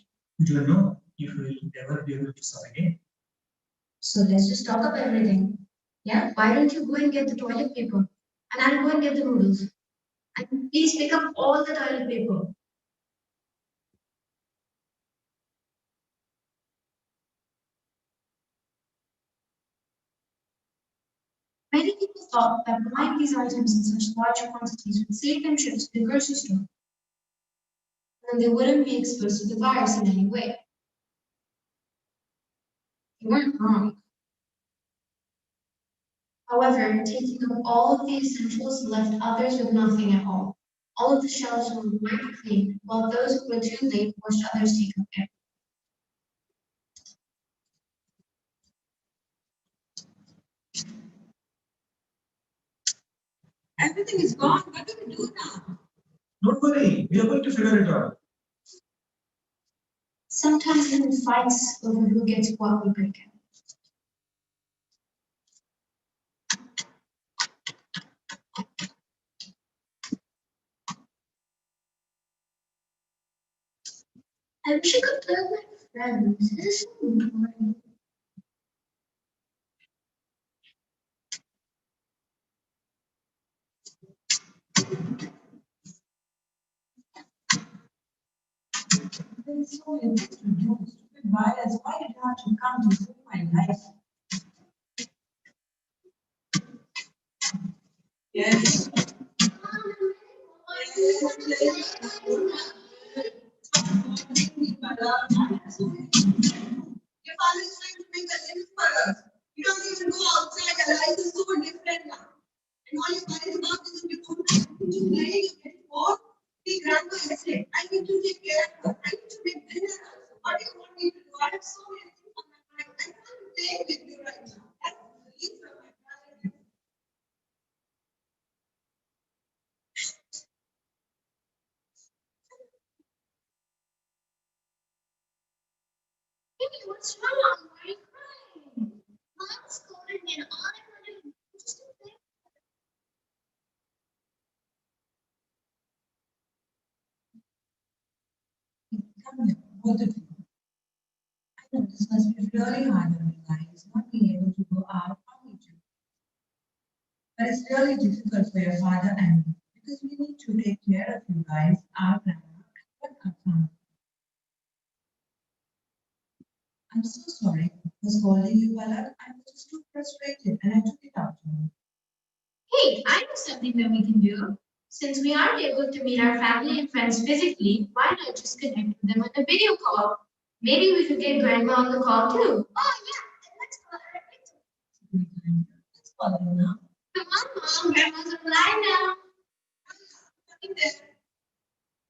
Do you know if we will ever be able to sell again? So let's just stock up everything. Yeah, why don't you go and get the toilet paper? And I'll go and get the noodles. And please pick up all the toilet paper. Many people thought that buying these items in such large quantities would save them trips to the grocery store, and they wouldn't be exposed to the virus in any way. You weren't wrong. However, taking up all of the essentials left others with nothing at all. All of the shelves were wiped clean, while those who were too late watched others take up everything. Everything is gone. What do we do now? Don't worry, we are going to figure it out. Sometimes even fights over who gets what will break out. I wish I could play with my friends. It is so boring. There's so many things to do. Stupid virus, why did you have to come to ruin my life? Yes. Your father is trying to make a living for us. You don't even go outside. Our life is so different now. And all you're worried about is if you don't have to play, you get bored. The grandma is sick. I need to take care of her. I need to make dinner. What do you want me to do? I have so many things on my mind. I can't play with you right now. That's the reason my father. Hey, what's wrong? Why are you crying? Mom scolded me and all I wanted to do was just play. Come here, both of you. I know this must be really hard on you guys, not being able to go out on each other. But it's really difficult for your father and me because we need to take care of you guys, our grandma, and our family. I'm so sorry for scolding you, Palak. I was just too frustrated and I took it out on you. Hey, I know something that we can do. Since we aren't able to meet our family and friends physically, why not just connect with them on a video call? Maybe we could get Grandma on the call too. Oh, yeah, let's call her. Let's call her now. Come on, Mom, Grandma's online now. Nothing there.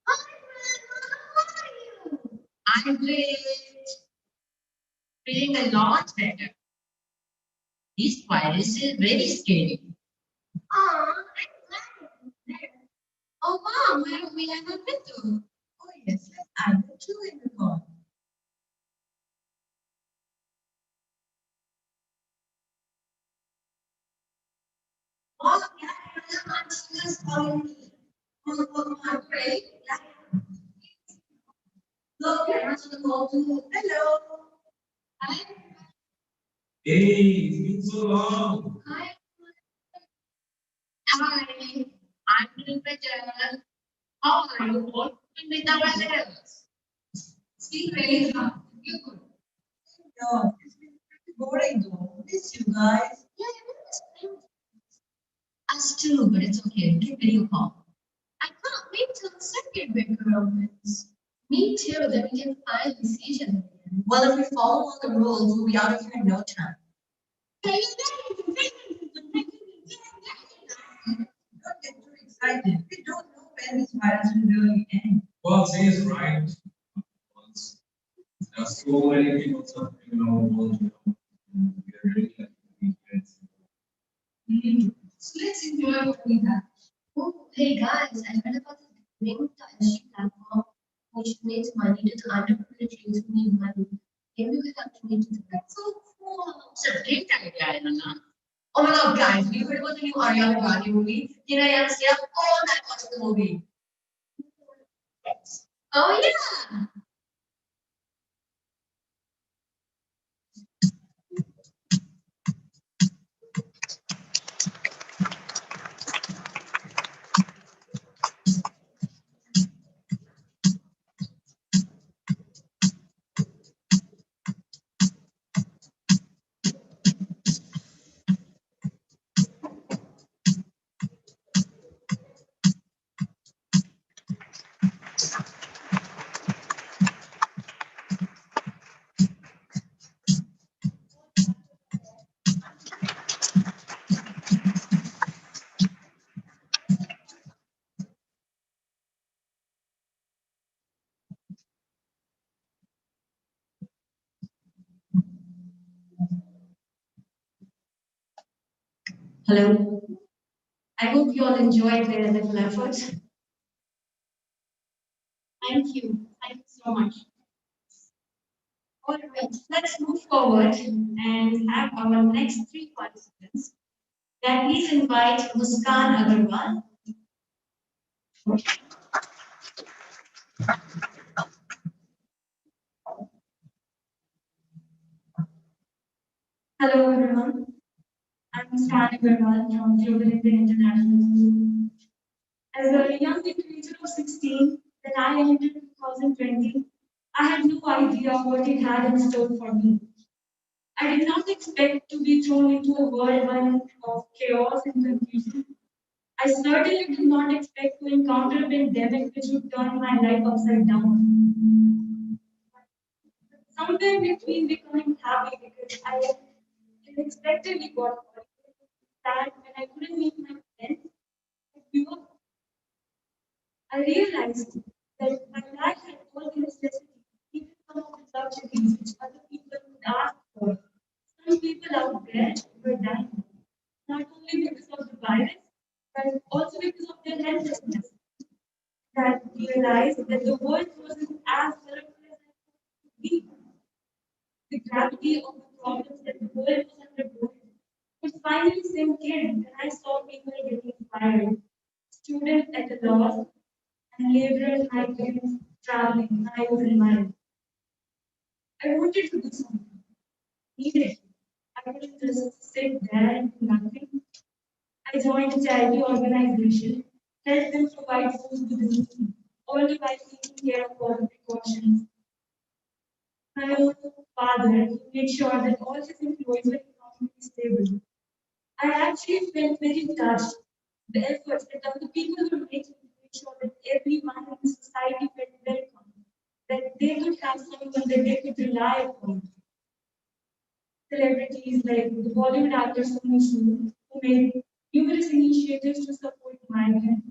Hi, Grandma, how are you? I'm great. Feeling a lot better. This virus is very scary. Aw, I'm glad it's there. Oh, Mom, why don't we have a video? Oh, yes, let's add the two in the call. Oh, yeah, I'm just calling me. Oh, I'm great. Yeah. Look, parents on the call too. Hello. Hi. Hey, it's been so long. Hi. Hi. I'm doing better. How are you all doing with the virus? It's been really hard. You're good. No, it's been pretty boring though. Miss you guys. Yeah, I know. Us too, but it's okay. Keep video call. I can't wait till the second breaker opens. Me too, then we can finally see each other again. Well, if we follow all the rules, we'll be out of here in no time. Don't get too excited. We don't know when this virus will really end. Well, say is right. There are so many people suffering in our world, we are really lucky to be here. So let's enjoy what we have. Oh, hey guys, I heard about this Untitled platform which makes money to underprivileged who need money. Can you help me to do that? So cool. It's a great idea, Anna. Oh my god, guys, we heard about the new Ariana Grande movie. Tina and Sia, all that watching the movie. Oh yeah. Hello. I hope you all enjoyed their little effort. Thank you. Thank you so much. All right, let's move forward and have our next three participants. Then please invite Muskan Agarwal. Hello everyone. I'm Muskan Agarwal from Global Indian International School. As a young individual of 16, when I entered 2020, I had no idea what it had in store for me. I did not expect to be thrown into a whirlwind of chaos and confusion. I certainly did not expect to encounter a pandemic which would turn my life upside down. Somewhere between becoming happy because I unexpectedly got sad when I couldn't meet my friends, I realized that my life had all the necessities, even some of the luxuries which other people would ask for. Some people out there were dying, not only because of the virus, but also because of their helplessness. That realized that the world wasn't as terrible as it could be. The gravity of the problems that the world was undergoing was finally sink in when I saw people getting fired, students at a loss, and laborers migrants traveling miles and miles. I wanted to do something. Needed. I couldn't just sit there and do nothing. I joined a charity organization, helped them provide food to the needy, all while taking care of all the precautions. My own father made sure that all his employees were economically stable. I actually felt very touched the efforts that other people were making to make sure that everyone in the society felt welcome, that they could have someone that they could rely upon. Celebrities like the Bollywood actor Sonu Sood, who made numerous initiatives to support migrant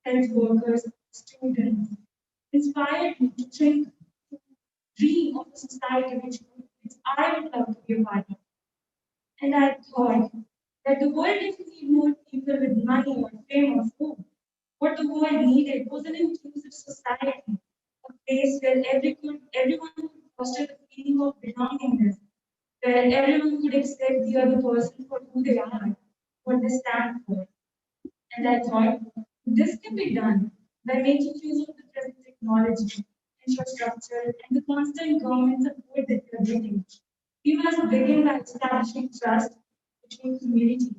health workers, students, inspired me to think, to dream of a society which I would love to be a part of. And I thought that the world didn't need more people with money or fame or food. What the world needed was an inclusive society, a place where everyone could foster the feeling of belongingness, where everyone could accept the other person for who they are, what they stand for. And I thought, this can be done by making use of the present technology, infrastructure, and the constant government support that we are getting. We must begin by establishing trust between communities,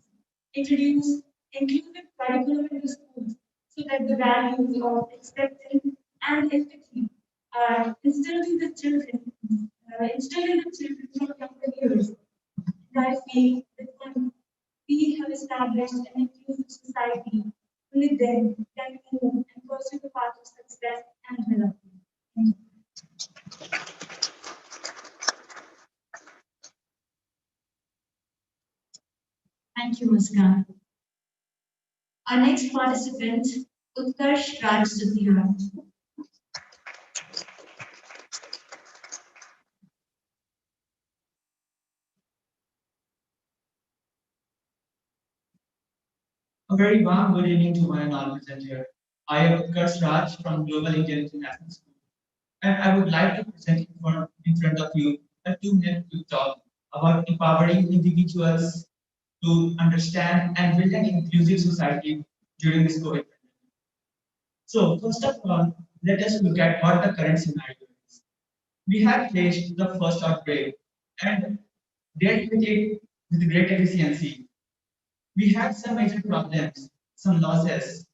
introduce inclusive curriculum in the schools so that the values of acceptance and empathy are instilled in the children from younger years. And I feel that when we have established an inclusive society, only then can we move and pursue the path of success and development. Thank you. Thank you, Muskan. Our next participant, Utkarsh Raj Sudhira. A very warm good evening to one and all present here. I am Utkarsh Raj from Global Indian International School, and I would like to present in front of you a 2 minute quick talk about empowering individuals to understand and build an inclusive society during this COVID. So, first of all, let us look at what the current scenario is. We have faced the first outbreak and dealt with it with great efficiency. We had some major problems, some losses,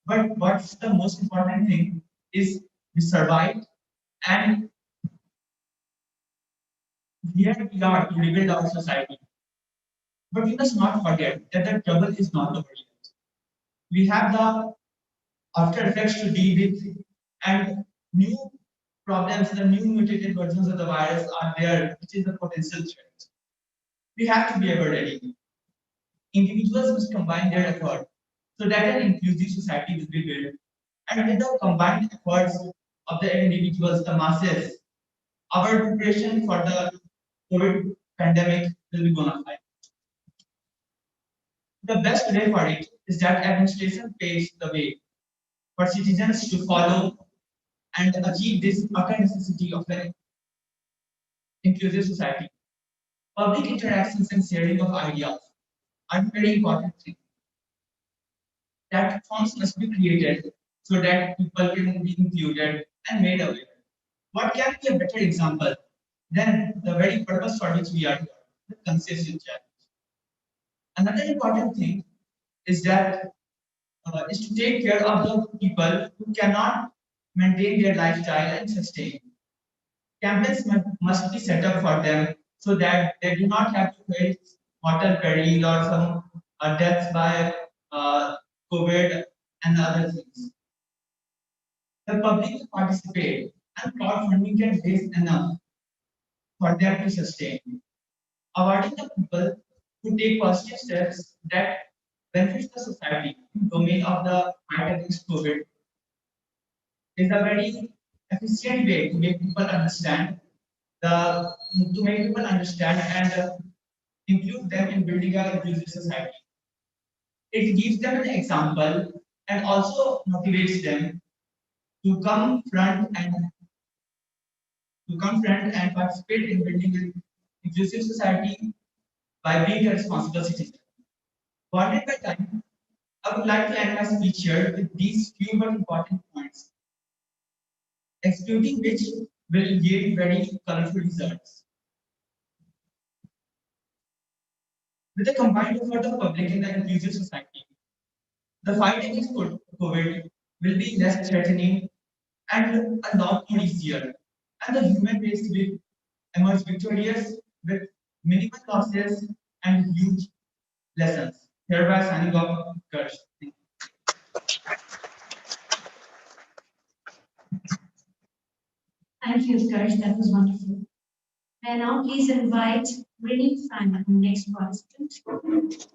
but what's the most important thing is we survived and here we are to rebuild our society. But we must not forget that the trouble is not over yet. We have the after effects to deal with and new problems, the new mutated versions of the virus are there, which is a potential threat. We have to be ever ready. Individuals must combine their effort so that an inclusive society will be built. And with the combined efforts of the individuals, the masses, our preparation for the COVID pandemic will be bona fide. The best way for it is that administration paves the way for citizens to follow and achieve this utter necessity of an inclusive society. Public interactions and sharing of ideas are very important things. Platforms must be created so that people can be included and made aware. What can be a better example than the very purpose for which we are here, the concession challenge? Another important thing is that is to take care of the people who cannot maintain their lifestyle and sustain. Campaigns must be set up for them so that they do not have to face mortal peril or some deaths by COVID and other things. The public participate and crowdfunding can raise enough for them to sustain. Awarding the people who take positive steps that benefits the society in domain of the fight against COVID is a very efficient way to make people understand and include them in building a inclusive society. It gives them an example and also motivates them to come front and participate in building an inclusive society by being a responsible citizen. Bounded by time, I would like to end my speech here with these few but important points, executing which will yield very colorful results. With the combined effort of public and the inclusive society, the fight against COVID will be less threatening and a lot more easier, and the human race will emerge victorious with minimal losses and huge lessons. Hereby signing off, Karsh. Thank you, Skarsh. That was wonderful. May I now please invite Rini Simon, the next participant.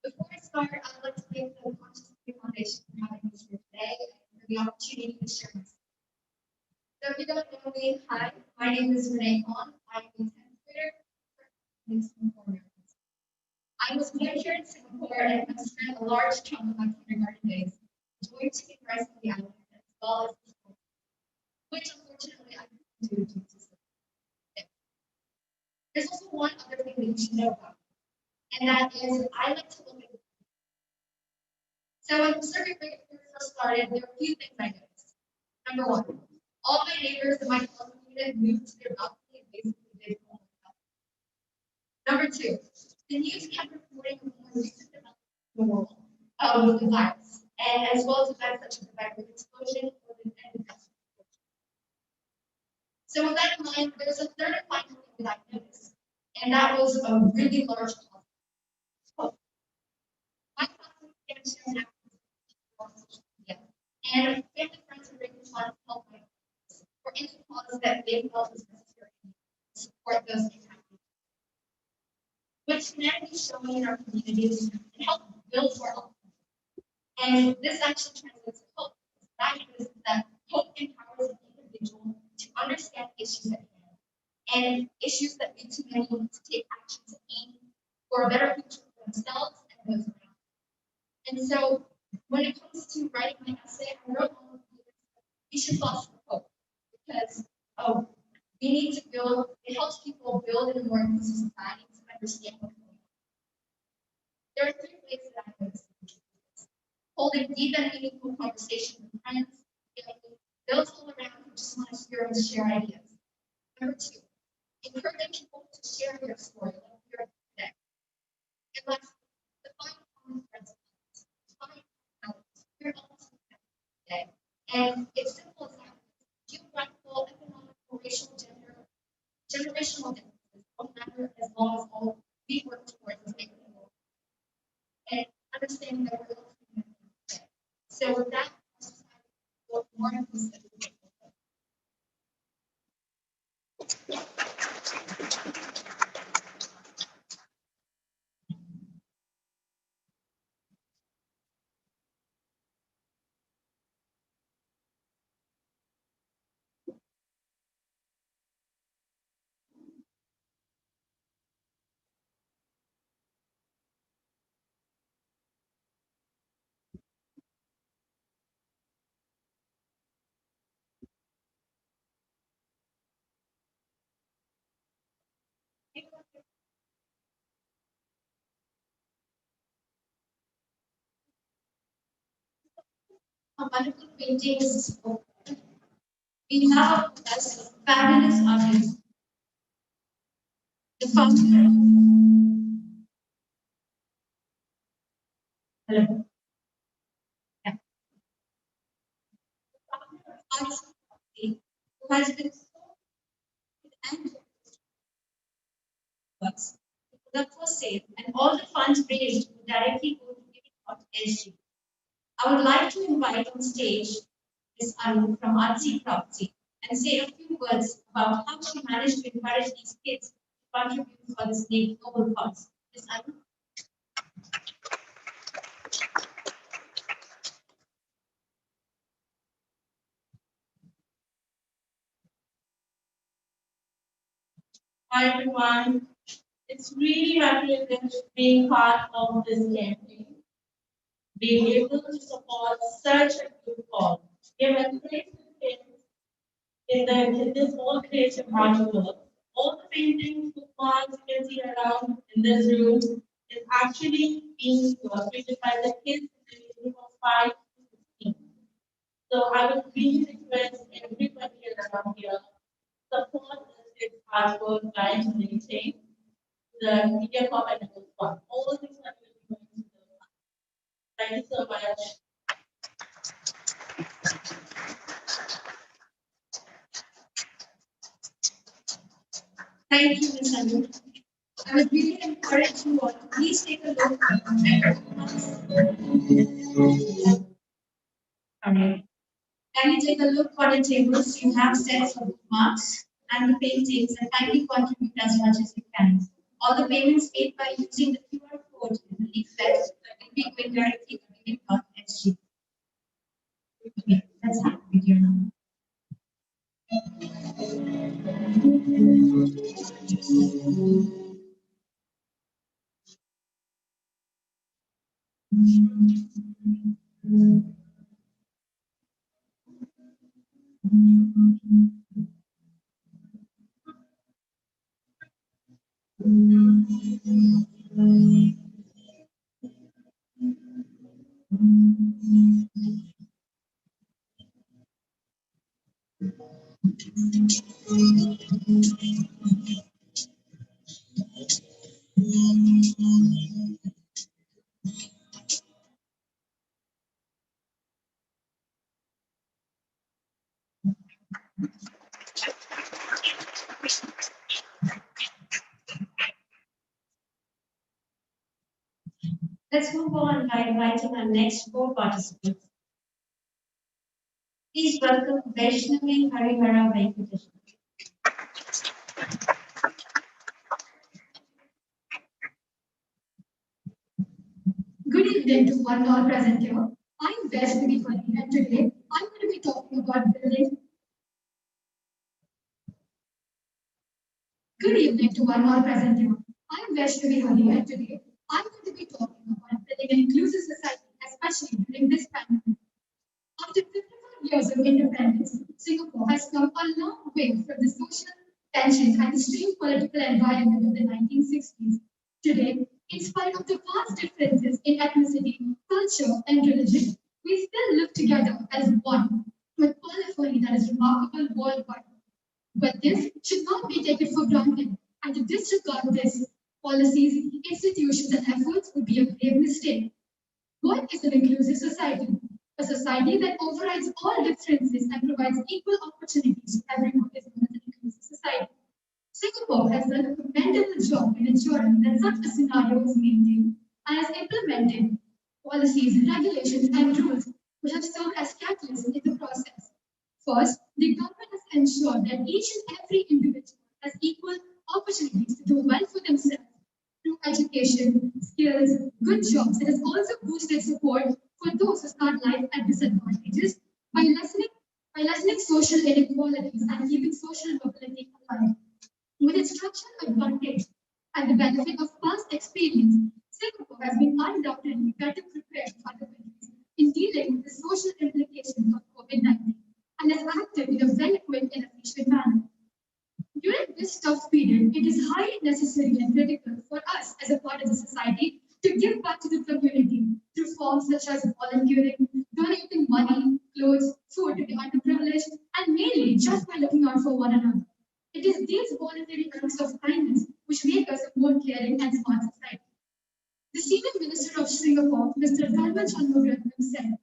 Before I start, I'd like to thank the Conscious Community Foundation for having me here today and for the opportunity to share this. So if you don't know me, hi, my name is Renee Kwan. I'm a 10th grader in Singapore. I was born here in Singapore and have spent a large chunk of my kindergarten days going to university in the island as well as the school, which unfortunately I couldn't do due to some. There's also one other thing that you should know about, and that is I like to look at. So when the circuit breaker first started, there were a few things I noticed. Number one, all my neighbors in my club unit moved to their balcony and basically did home work. Number two, the news kept reporting on more recent developments in the world with the virus, and as well as events such as the Beirut explosion or the industrial. So with that in mind, there's a third and final thing that I noticed, and that was a really large closet. Oh. My classmates began sharing on social media, and family friends were raising funds to help my friends for any cause that they felt was necessary to support those impacted. Which humanity is showing in our communities and help build for all. And this actually translates to hope. That is that hope empowers an individual to understand issues at hand and issues that lead to many to take action to aim for a better future for themselves and those around. And so when it comes to writing my essay, I wrote on we should foster hope because We need to build, it helps people build in a more inclusive society to understand what's going on. There are three ways that I would holding deep and meaningful conversations with friends, family, those all around who just want to hear and share ideas. Number two, encouraging people to share their story like we are today. And last, the find common threads. Find balance. We're all today. And it's simple as that. Geographical, economic, racial, gender, generational differences don't matter as long as all we work towards the same goal. And understanding that we're all human today. So with that, we'll more inclusive. A wonderful paintings. We have as fabulous artists. The founder. Hello. Yeah. Artist who has been so and works. The first sale and all the funds raised will directly go to giving.sg. I would like to invite on stage Ms. Anu from Artsy Property and say a few words about how she managed to encourage these kids to contribute for this noble cause. Ms. Anu. Hi everyone. It's really my privilege being part of this campaign, being able to support such a good cause. Given thanks to kids in this whole creative artwork, all the paintings, bookmarks you can see around in this room is actually being created by the kids in the group of 5 to 16. So I would really request everybody around here support this artwork trying to maintain the media comment one. All these are going to the fund. Thank you so much. Thank you, Ms. Anu. I would really encourage you all to please take a look. Okay. Can you take a look for the tables? You have sets of bookmarks and the paintings, and kindly contribute as much as you can. All the payments made by using the QR code in the leaflet will be going directly to giving.sg. Okay, let's have a video now. Let's move on by inviting our next 4 participants. Please welcome Vaishnavi Harihara Venkatesh. Good evening to one all present here. I'm Vaishnavi Harihara and today I'm going to be talking about building. Good evening to one all present here. I'm Vaishnavi Harihara and today I'm going to be talking about building an inclusive society, especially during this pandemic. After 55 years of independence, Singapore has come a long way from the social tensions, and the strained political environment of the 1960s. Today, in spite of the vast differences in ethnicity, culture, and religion, we still live together as one, with polyphony that is remarkable worldwide. But this should not be taken for granted, and to disregard this policies, institutions, and efforts would be a grave mistake. What is an inclusive society? A society that overrides all differences and provides equal opportunities to everyone is known as an inclusive society. Singapore has done a commendable job in ensuring that such a scenario is maintained and has implemented policies, regulations, and rules which have served as catalysts in the process. First, the government has ensured that each and every individual has equal opportunities to do well for themselves through education, skills, good jobs. It has also boosted support for those who start life at disadvantages by lessening social inequalities and keeping social mobility alive. With its structural advantage and the benefit of past experience, Singapore has been undoubtedly better prepared for other countries in dealing with the social implications of COVID-19 and has acted in a well-equipped and efficient manner. During this tough period, it is highly necessary and critical for us as a part of the society to give back to the community through forms such as volunteering, donating money, clothes, food to the underprivileged, and mainly just by looking out for one another. It is these voluntary acts of kindness which make us a more caring and smart society. The Senior Minister of Singapore, Mr. Dharma Shanmugaratnam, said,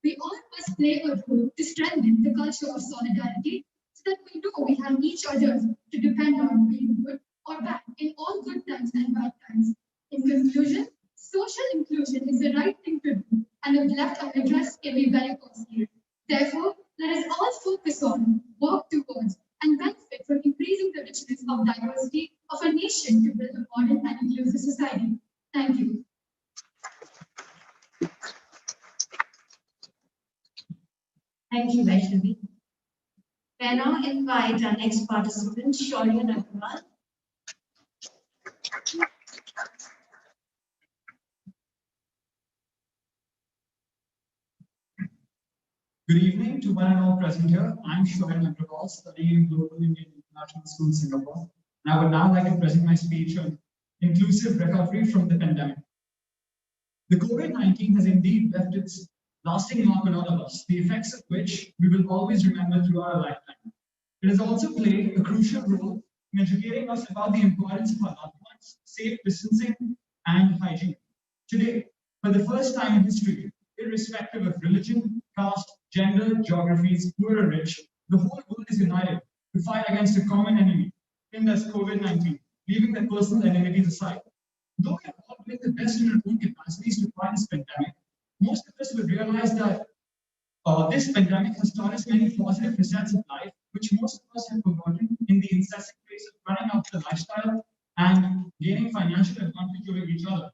"We all must play a role to strengthen the culture of solidarity so that we know we have each other to depend on, being good or bad, in all good times and bad times." In conclusion, social inclusion is the right thing to do, and if left unaddressed, can be very costly. Therefore, let us all focus on, work towards, and benefit from increasing the richness of diversity of a nation to build a modern and inclusive society. Thank you. Thank you, Vaishnavi. May I now invite our next participant, Shaurya Nagrawal. Good evening to one and all present here. I'm Shaurya Nagrawal, studying in Global Indian International School, Singapore. And I would now like to present my speech on inclusive recovery from the pandemic. The COVID-19 has indeed left its lasting mark on all of us, the effects of which we will always remember throughout our lifetime. It has also played a crucial role in educating us about the importance of our loved ones, safe distancing, and hygiene. Today, for the first time in history, irrespective of religion, caste, gender, geographies, poor or rich, the whole world is united to fight against a common enemy, in this COVID-19, leaving their personal enmities aside. Though we are all doing the best in our own capacities to fight this pandemic, most of us will realize that this pandemic has taught us many positive facets of life, which most of us have forgotten in the incessant race of running after lifestyle and gaining financial advantage over each other.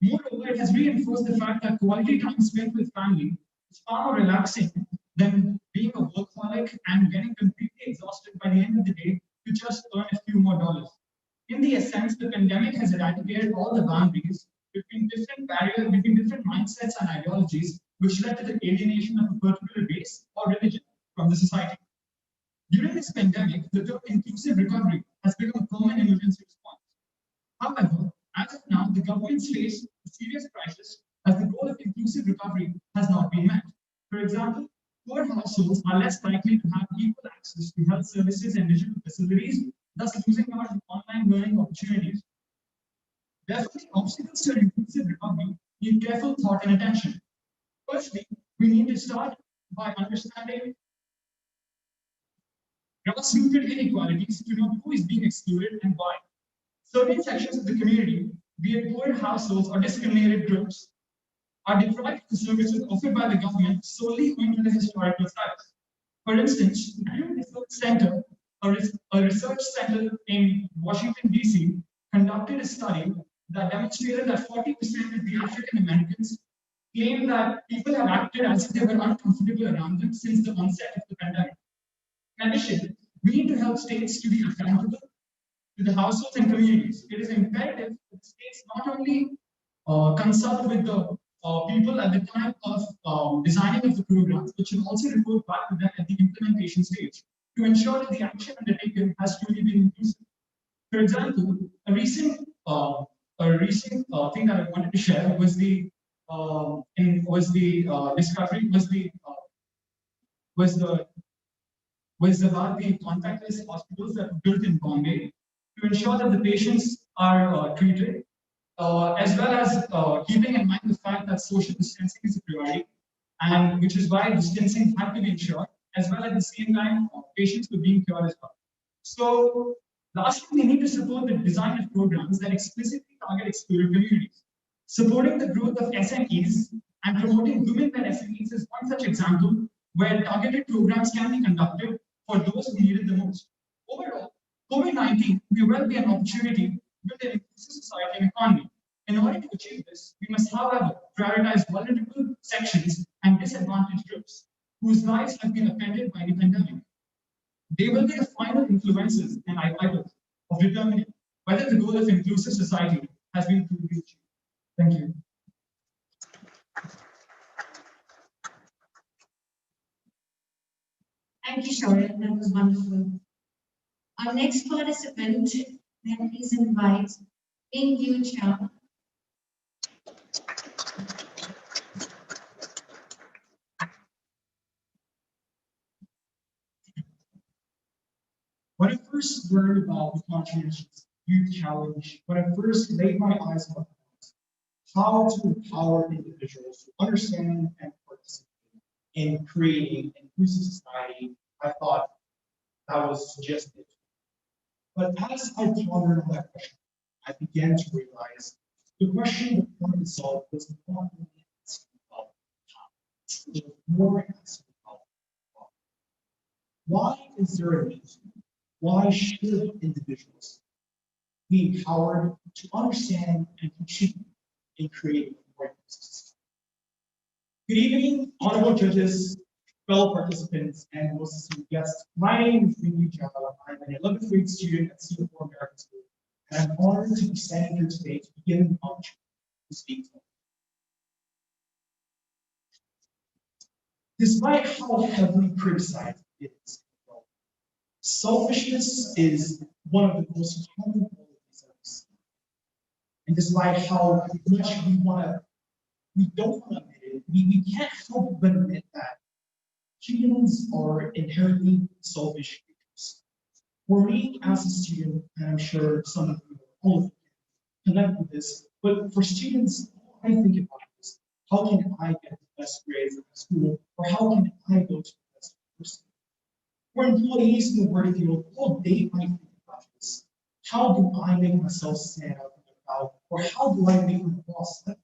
Moreover, it has reinforced the fact that quality time spent with family is far more relaxing than being a workaholic and getting completely exhausted by the end of the day to just earn a few more dollars. In the essence, the pandemic has eradicated all the boundaries between different barriers, between different mindsets and ideologies, which led to the alienation of a particular race or religion from the society. During this pandemic, the term inclusive recovery has become a common emergency response. However, as of now, the governments face a serious crisis as the goal of inclusive recovery has not been met. For example, poor households are less likely to have equal access to health services and digital facilities, thus losing out on online learning opportunities. Therefore, the obstacles to inclusive recovery need careful thought and attention. Firstly, we need to start by understanding grassrooted inequalities to know who is being excluded and why. Certain sections of the community, be it poor households or discriminated groups, are deprived of the services offered by the government solely owing to the historical status. For instance, the Pew Research Center, a research center in Washington, D.C., conducted a study that demonstrated that 40% of the African Americans claim that people have acted as if they were uncomfortable around them since the onset of the pandemic. In addition, we need to help states to be accountable to the households and communities. It is imperative that states not only consult with the people at the time of designing of the programs, but should also report back to them at the implementation stage. to ensure that the action undertaken has truly been inclusive. For example, a recent thing that I wanted to share was discovery was the was about the contactless hospitals that were built in Bombay to ensure that the patients are treated, as well as keeping in mind the fact that social distancing is a priority, and which is why distancing had to be ensured, as well at the same time, patients were being cured as well. So, lastly, we need to support the design of programs that explicitly target excluded communities. Supporting the growth of SMEs and promoting women-led SMEs is one such example where targeted programs can be conducted for those who need it the most. Overall, COVID-19 may well be an opportunity to build an inclusive society and economy. In order to achieve this, we must, however, prioritize vulnerable sections and disadvantaged groups whose lives have been affected by the pandemic. They will be the final influences and arbiters of determining whether the goal of inclusive society has been truly achieved. Thank you. Thank you, Shaurya. That was wonderful. Our next participant, may I please invite In Yu Chao. When I first learned about the conscientious youth challenge, when I first laid my eyes on how to empower individuals to understand and participate in creating an inclusive society, I thought that was just it. But as I pondered on that question, I began to realize the question before itself was not only asking about how, it was more asking about why. Why is there a need? Why should individuals be empowered to understand and contribute in creating a more inclusive society? Good evening, honorable judges, fellow participants, and most esteemed guests. My name is Yu Chao. I'm an 11th grade student at Singapore American School, and I'm honored to be standing here today to be given the opportunity to speak to you. Despite how heavily criticized it is, selfishness is one of the most common qualities that we see. And despite how much we don't want to admit it, we can't help but admit that humans are inherently selfish creatures. For me as a student, and I'm sure some of you, all of you, can connect with this, but for students, all I think about is how can I get the best grades at school, or how can I go to the best university? For employees in the work field, all they might think about this. How do I make myself stand out in the crowd, or how do I make my boss step?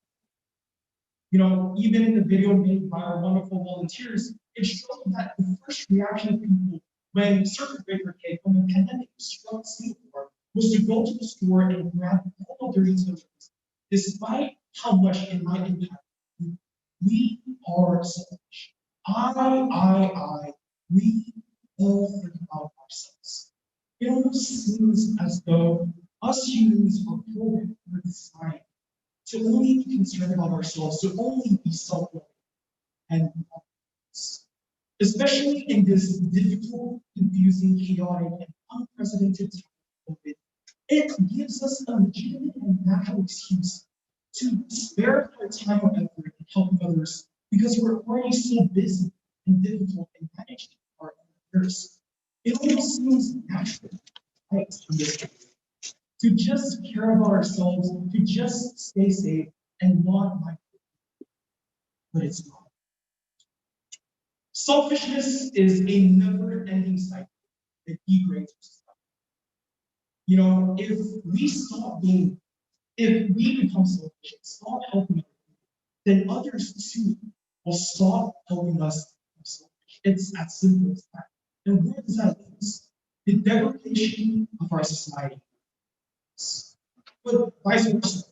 You know, even in the video made by our wonderful volunteers, it showed that the first reaction of people when circuit breaker hit, when the pandemic struck Singapore, was to go to the store and grab all of their essentials. Despite how much it might impact you, we are selfish. We all think about ourselves. It almost seems as though us humans are programmed or designed to only be concerned about ourselves, to only be self-aware and especially in this difficult, confusing, chaotic, and unprecedented time of COVID, it gives us a legitimate and natural excuse to spare our time or effort in helping others because we're already so busy and difficult in managing our affairs. It almost seems natural, right, in this case, to just care about ourselves, to just stay safe and not mind. But it's not. Selfishness is a never-ending cycle that degrades society. You know, if we become selfish and stop helping other people, then others too will stop helping us become selfish. It's as simple as that. And where does that lead us? The degradation of our society. But vice versa.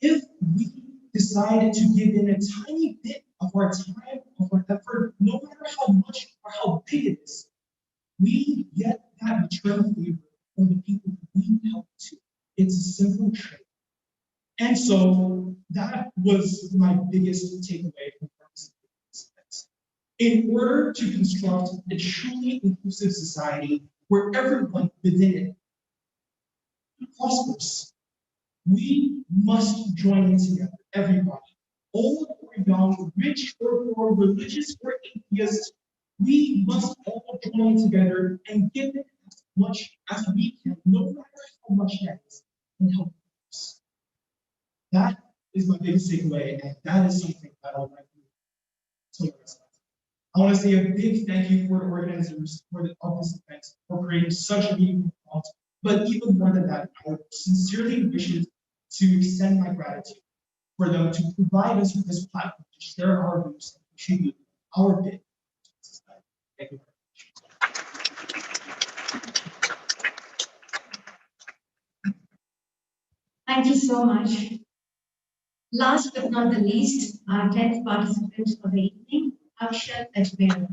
If we decide to give in a tiny bit of our time, of our effort, no matter how much or how big it is, we get that return favor from the people we help to. It's a simple trait. And so that was my biggest takeaway from this. in order to construct a truly inclusive society where everyone within it prospers, we must join in together, everybody, old or young, rich or poor, religious or atheist. We must all join together and give it as much as we can, no matter how much that is, and help others. That is my biggest takeaway, and that is something that I would like to tell you guys. I want to say a big thank you for the organizers of this event for creating such a meaningful cause. But even more than that, I would sincerely wish to extend my gratitude for them to provide us with this platform to share our views and contribute our bit to society. Thank you very much. Thank you so much. Last but not the least, our 10th participant for the evening, Akshat Ajmer.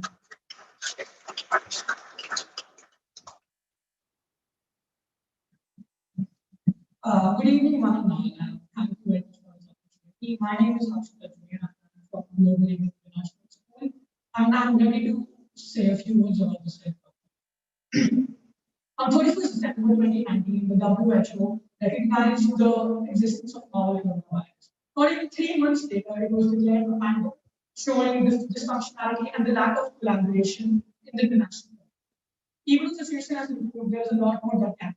Good evening, one and all, and thank you very much for this opportunity. My name is Akshat Ajmer. I'm from Global International School, and I'm ready to say a few words about this topic. On 31st December 2019, the WHO recognized the existence of novel coronavirus. Not even 3 months later, it was declared a pandemic, showing this dysfunctionality and the lack of collaboration in the international community. Even if the situation has improved, there's a lot more that can be.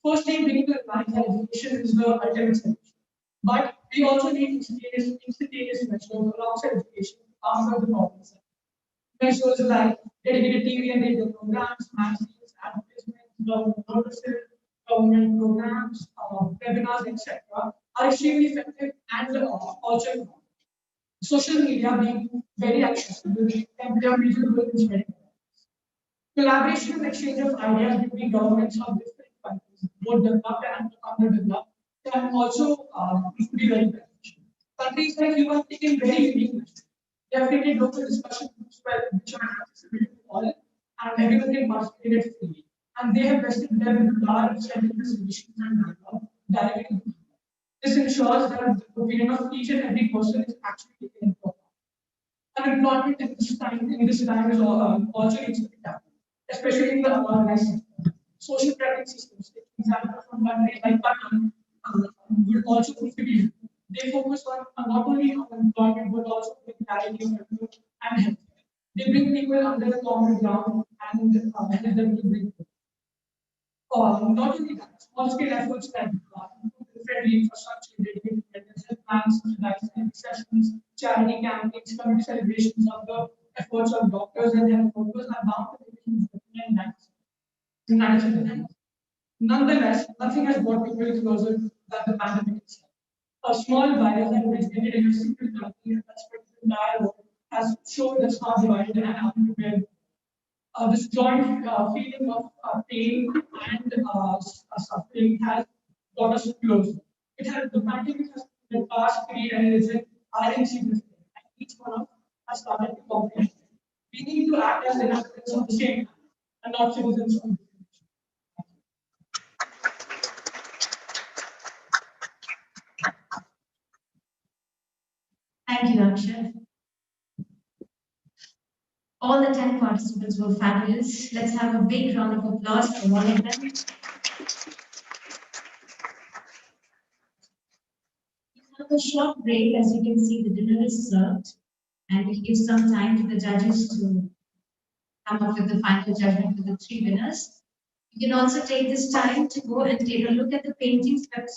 Firstly, we need to realize that education is the ultimate solution. But we also need instantaneous measures alongside education to counter the problems. Measures like dedicated TV and radio programs, magazines, advertisements, government notices, government programs, webinars, etc., are extremely effective and also important. Social media being very accessible can play a major role in spreading awareness. Collaboration and exchange of ideas between governments of different countries, both developed and underdeveloped, can also be very beneficial. Countries like you are taking very unique measures. They have created local discussion groups which are accessible to all, and everyone can participate in it freely. And they have vested them in the power of sending the solutions and dialogue directly. This ensures that the opinion of each and every person is actually taken into account. Unemployment in this time is also needs to be tackled, especially in the unorganized sector. Social credit systems, for example, from countries like Pakistan, would also need to be. They focus on not only on employment but also on clarity of revenue and health. They bring people under the common ground and help them to bring. Not only that, small scale efforts like friendly infrastructure, dedicated mental health plans, subsidized sessions, charity campaigns, community celebrations of the efforts of doctors and health workers are bound to be humanitarian. Nonetheless, nothing has brought people closer than the pandemic itself. A small virus that originated in a single country that spread to the entire world has shown us how divided and unprepared. This joint feeling of pain and suffering has got us closer. It has the pandemic has the past, creed, and religion are insignificant, and each one of us has started to comprehend. We need to act as inhabitants of the same land and not citizens of the Thank you, Akshat. All the 10 participants were fabulous. Let's have a big round of applause for all of them. We have a short break. As you can see, the dinner is served, and we give some time to the judges to come up with the final judgment for the 3 winners. You can also take this time to go and take a look at the paintings, but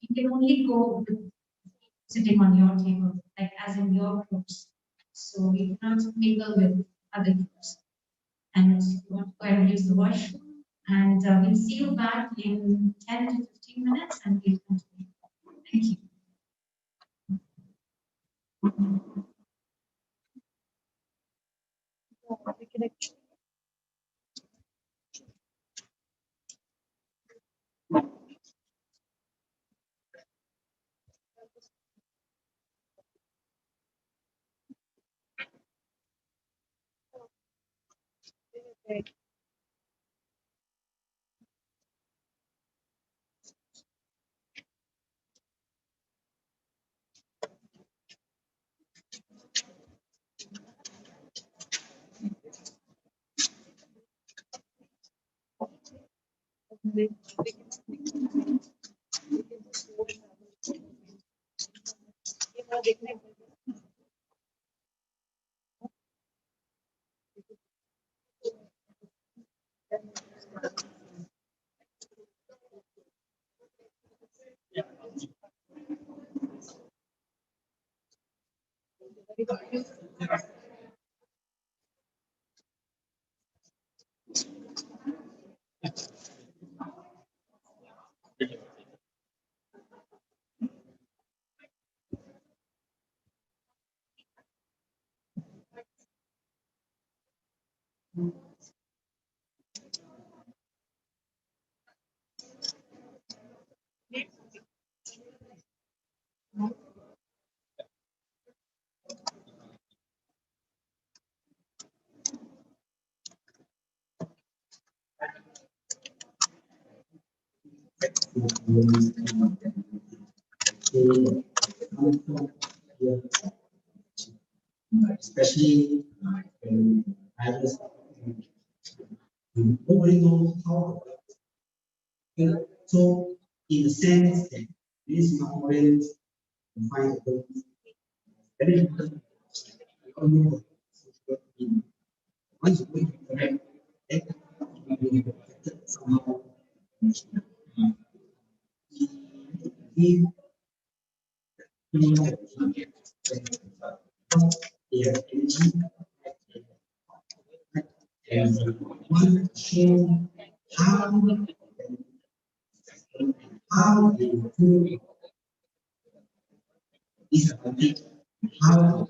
you can only go with sitting on your table, like as in your groups. So you cannot mingle with other groups. And you want to go and use the washroom. And we'll see you back in 10 to 15 minutes and we'll continue. Thank you. Especially when I was nobody knows how. So in the sense that these Singaporeans find the very important. We all know once we correct that we will be affected somehow. We know they have energy and we show how they do this ability, how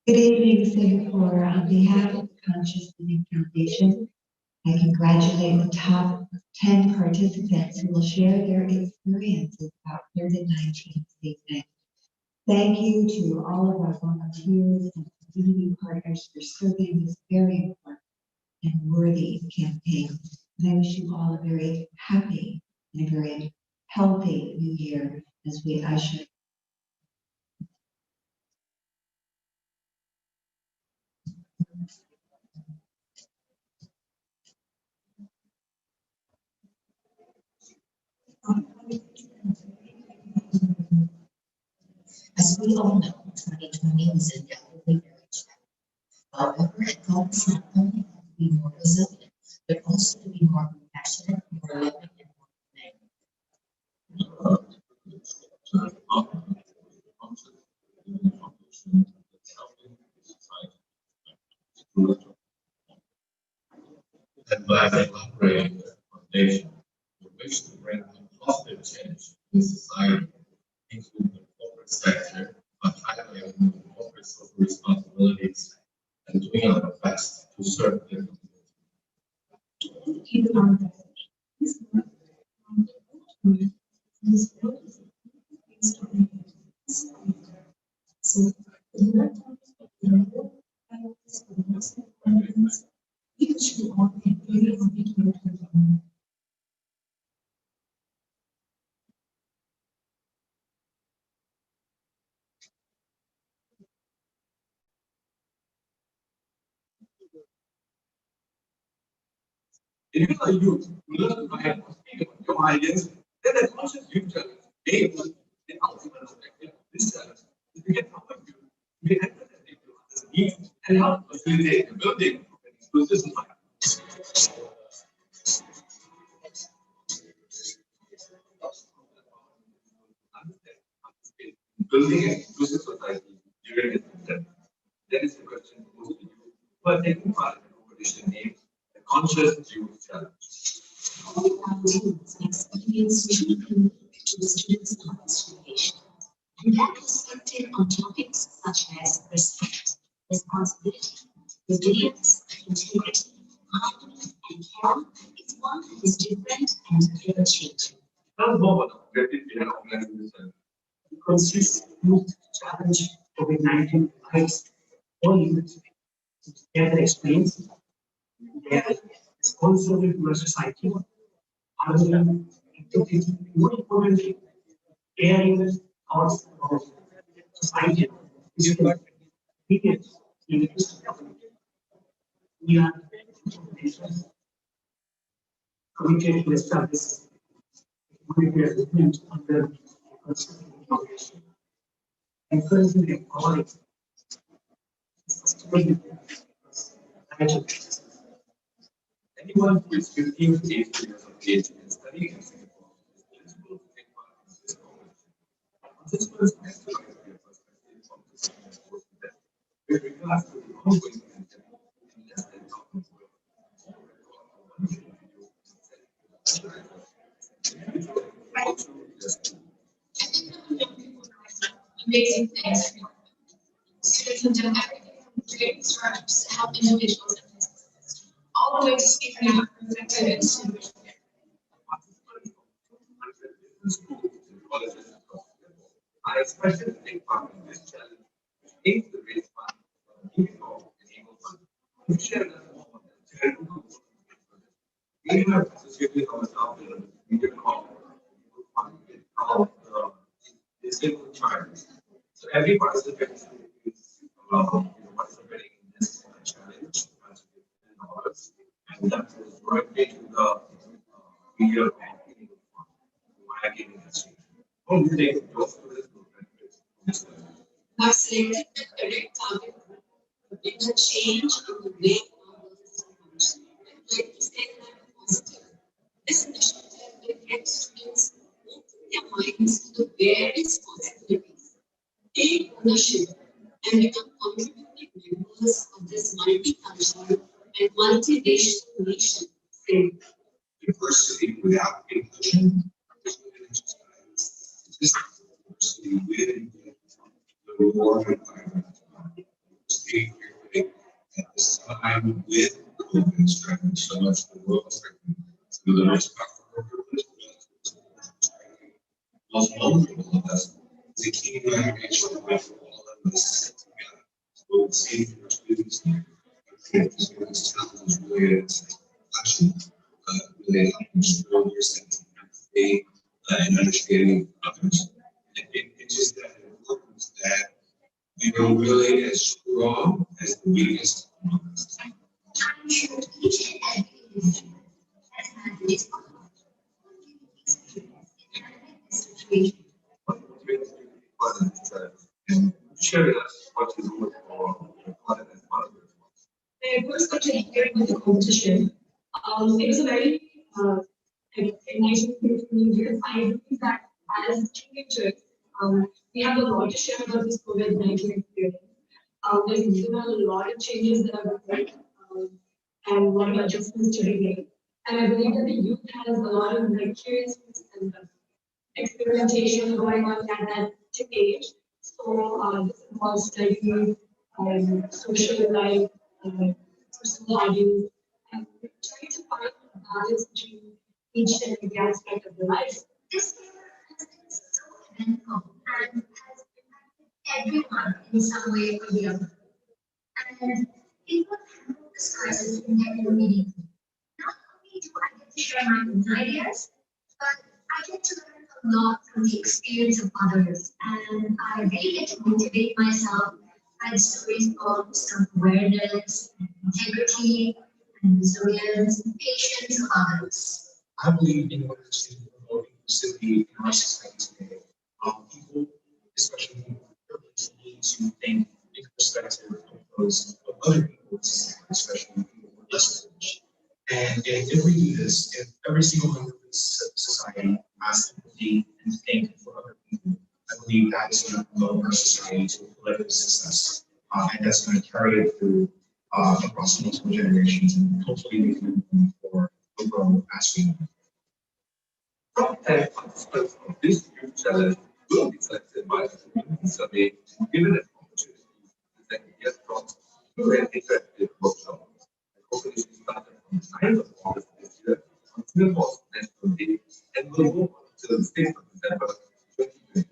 Good evening, Singapore. On behalf of the Conscious Living Foundation, I congratulate the top 10 participants who will share their experiences about COVID-19 evening. Thank you to all of our volunteers and community partners for serving this very important and worthy campaign. And I wish you all a very happy and a very healthy new year as we usher As we all know, 2020 was undoubtedly very challenging. However, I thought it's not only to be more resilient, but also to be more compassionate, more loving, and more humane. And by operating a foundation, we wish to bring a positive change in society, including the corporate sector, by highlighting the corporate social responsibilities and doing our best to serve the community. So, If you are youth, you learn to write, speak about your ideas, then the conscious youth challenge, aims the ultimate objective. This challenge is to get our youth to be empathetic to others' needs and help facilitate the building of an inclusive society. Building an inclusive society during a pandemic. That is the question posed to you who are taking part in the competition named the Conscious Youth Challenge. All our teams experience true to the students' participation, and that is centered on topics such as respect, responsibility, resilience, integrity, harmony, and care is one that is different and ever changing. Tell us more about the objective behind organizing this event. The Conscious Youth Challenge COVID-19 provides all youth to share their experience, their responsibility to our society, harmony, integrity, more importantly, caring thoughts about society, which is what we get in the government. We are committed to establish community development under constructive foundation, encouraging and empowering sustainability. Anyone who is 15 to 18 years of age and studying in Singapore is eligible to take part in this convention. Participants must provide their perspective on the Singapore sports event with regards to the ongoing pandemic in less than 2 minutes. All record a 1 minute video amazing things. Students have done everything from creating startups to help individuals and businesses, all the way to speaking out for effective institutions. I especially take part in this challenge, which aims to raise funds for giving of enable funds. To share that more on the charitable we have associated ourselves with a media call called disabled child. So every participant is participating in this challenge as $15, and that is right into the media of via giving exchange. How do you think those students will benefit from this learning? I've selected the correct target group to bring a change in the way our world is functioning. I'd like to say that I'm positive. This initiative will help students open their minds to the various possibilities, take ownership, and become contributing members of this multicultural and multiracial nation. Diversity without inclusion is an exercise. This diversity with the war environment. Stay here at this time with COVID striking so much the world striking some of the most powerful most vulnerable of us is a key motivation with all of us together. So we'll see for students students challenges related to action, really helping strong your sense of empathy and understanding others. It's just that importance that we are really as strong as the weakest among us. I'm sure each and every individual has had this situation. And share with us what you do for content as part of your response. I first got to hear about the competition. It was a very engaging thing for me because I believe that as teenagers, we have a lot to share about this COVID-19 experience. There's been a lot of changes that have occurred and a lot of adjustments to be made. And I believe that the youth has a lot of curiousness and experimentation going on at that age. So this involves studying social life, personal values, and trying to find a balance between each and every aspect of the life. This has been so eventful and has impacted everyone in some way or the other. And people handle this crisis in their own meaningful. Not only do I get to share my own ideas, but I get to learn a lot from the experience of others. And I really get to motivate myself by the stories of self-awareness, integrity, and resilience, and patience of others. I believe in order to promote inclusivity in our society today, people, especially people with privilege, need to think in perspective of those of other people in society, especially people who are less privileged. And if we do this, if every single member of this society has empathy and think for other people, I believe that's going to promote our society to a collective success. And that's going to carry it through across multiple generations, and hopefully we can move forward overall as we move. Top 10 participants of this youth challenge will be selected by the community survey, given an opportunity to present guest talks through an interactive workshop. The competition started from the 9th of August this year on Singapore's National Day and will go on until the 6th of December 2020.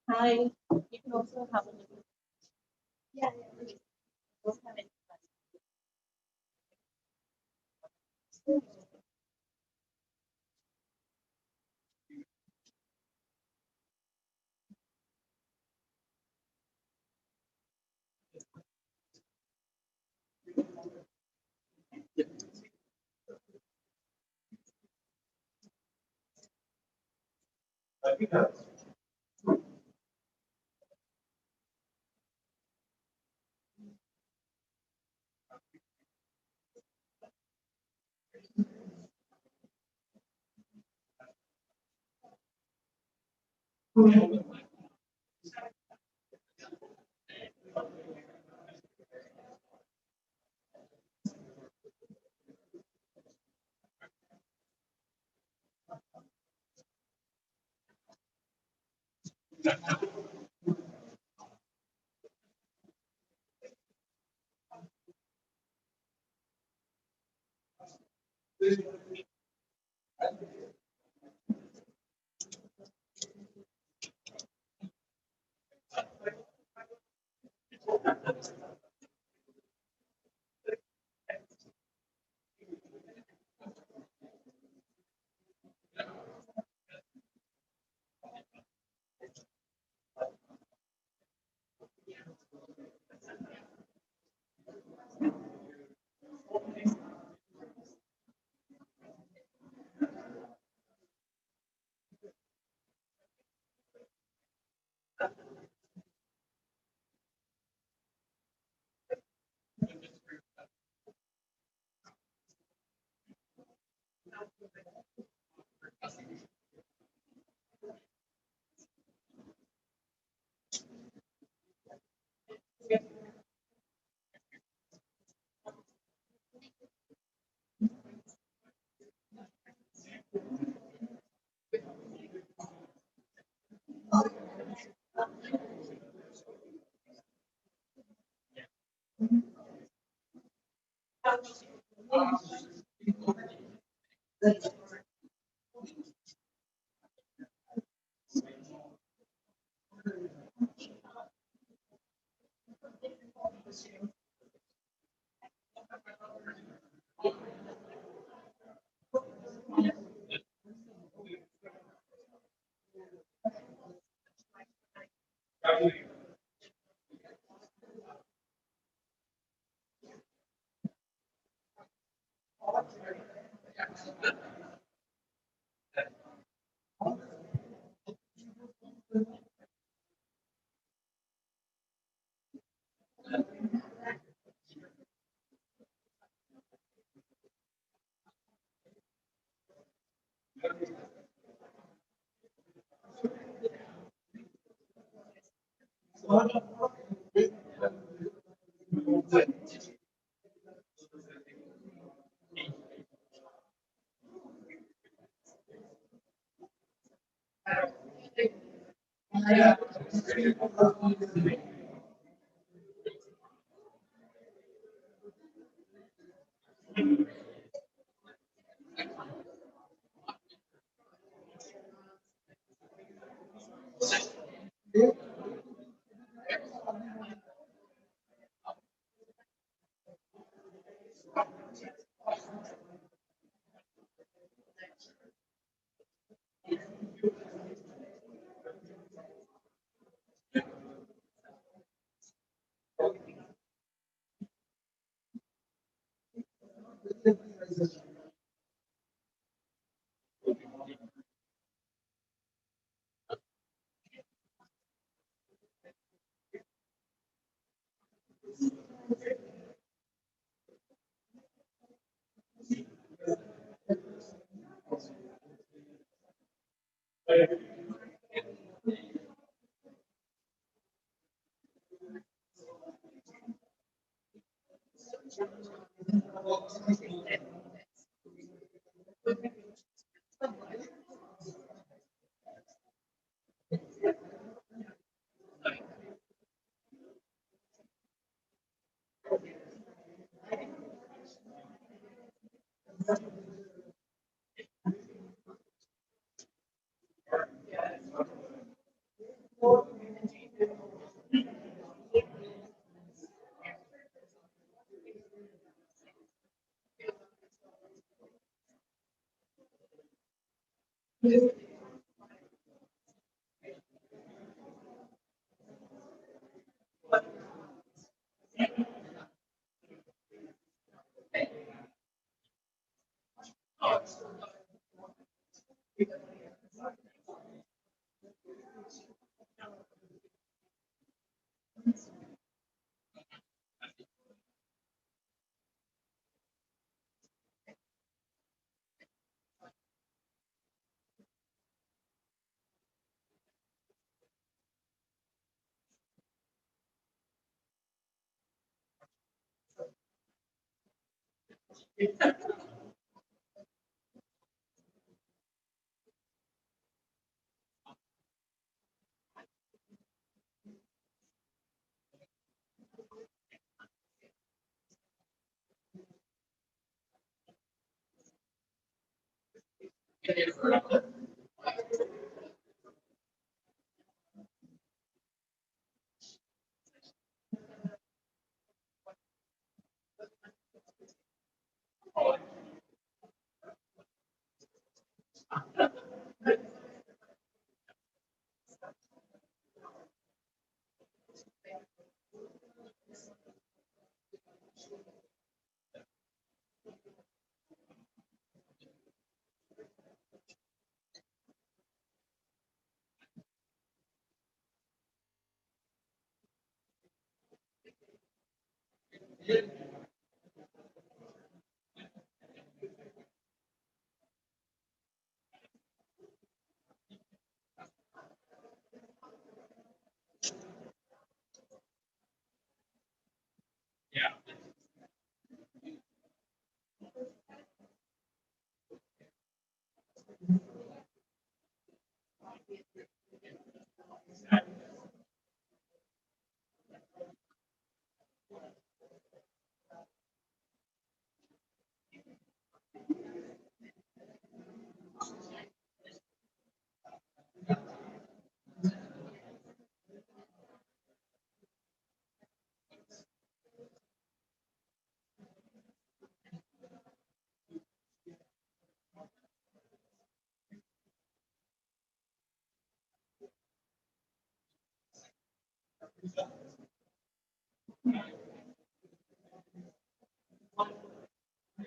Hi, you can also have a little. Yeah.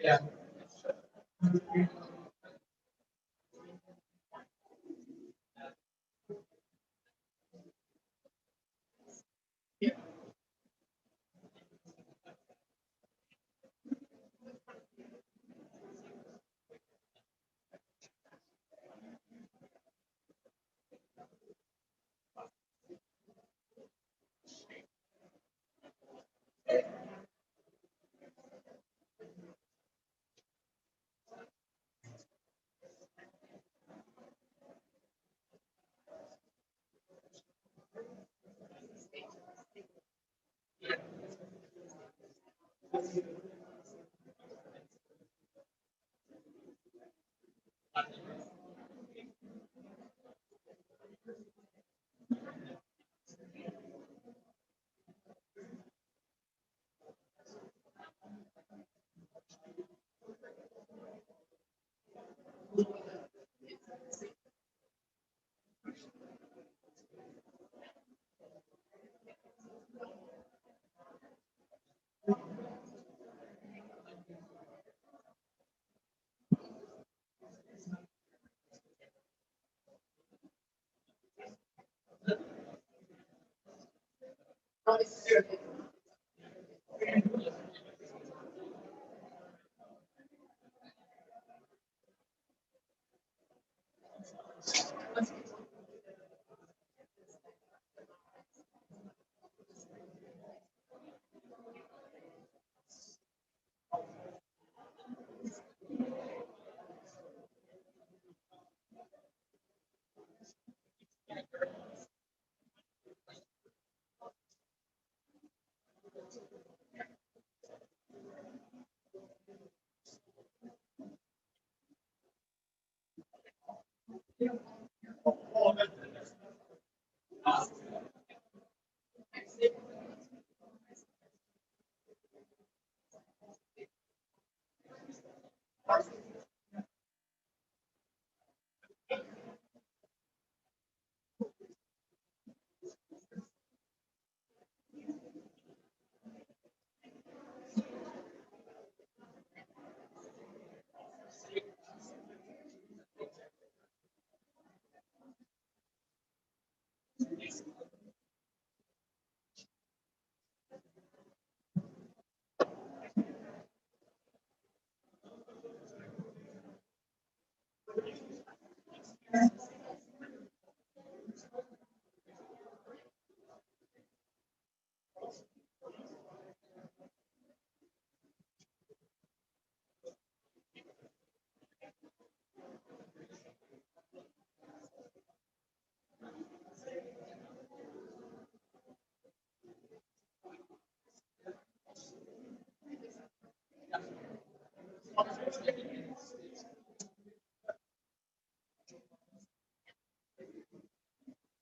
Yeah.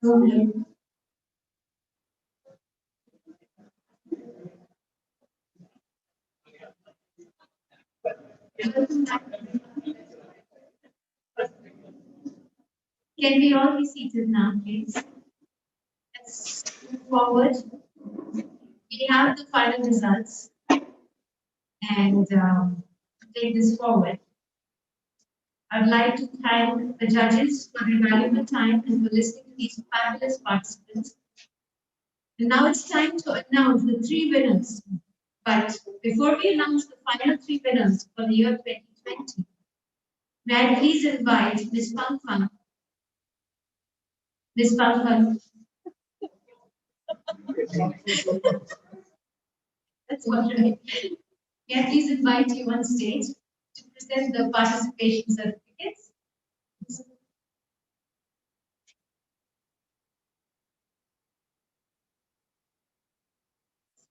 Problem. Can we all be seated now, please? Let's move forward. We have the final results and take this forward. I'd like to thank the judges for their valuable time and for listening to these fabulous participants. And now it's time to announce the three winners. But before we announce the final three winners for the year 2020, may I please invite Ms. Pankhan. Ms. Pankhan. That's all right. May I please invite you on stage to present the participation certificates.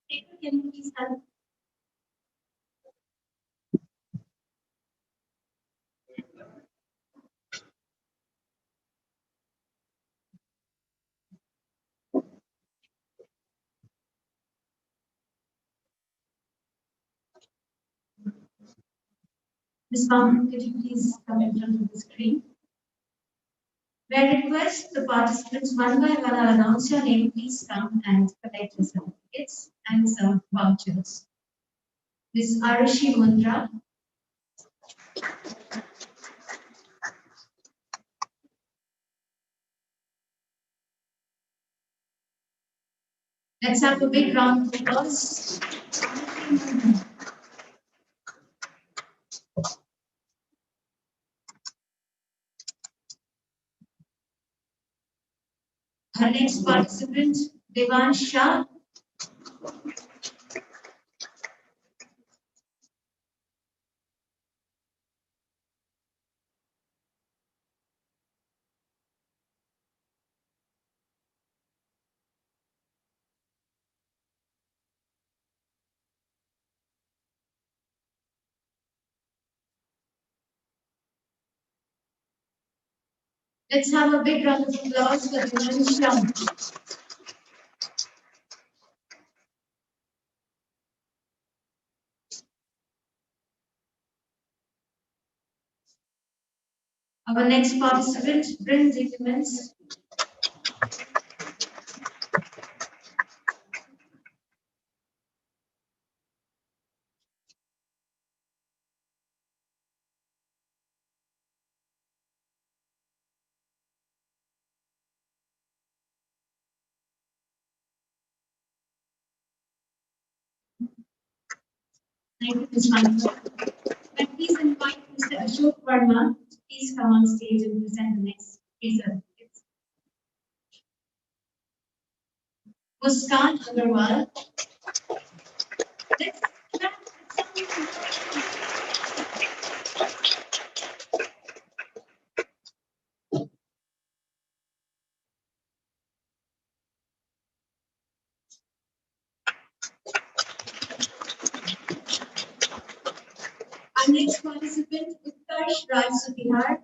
Speaker, can you please help? Ms. Pankhan, could you please come in front of the screen? May I request the participants one by one, I'll announce your name, please come and collect your certificates and some vouchers. Ms. Arushi Mundra. Let's have a big round of applause. Our next participant, Devan Shah. Let's have a big round of applause for Devan Shah. Our next participant, Bryn Dickmans. Thank you, Ms. Mantra. And please invite Mr. Ashok Verma to please come on stage and present the next three certificates. Muskan Agarwal. Let's clap. Our next participant, Utkarsh Raj Sudhir.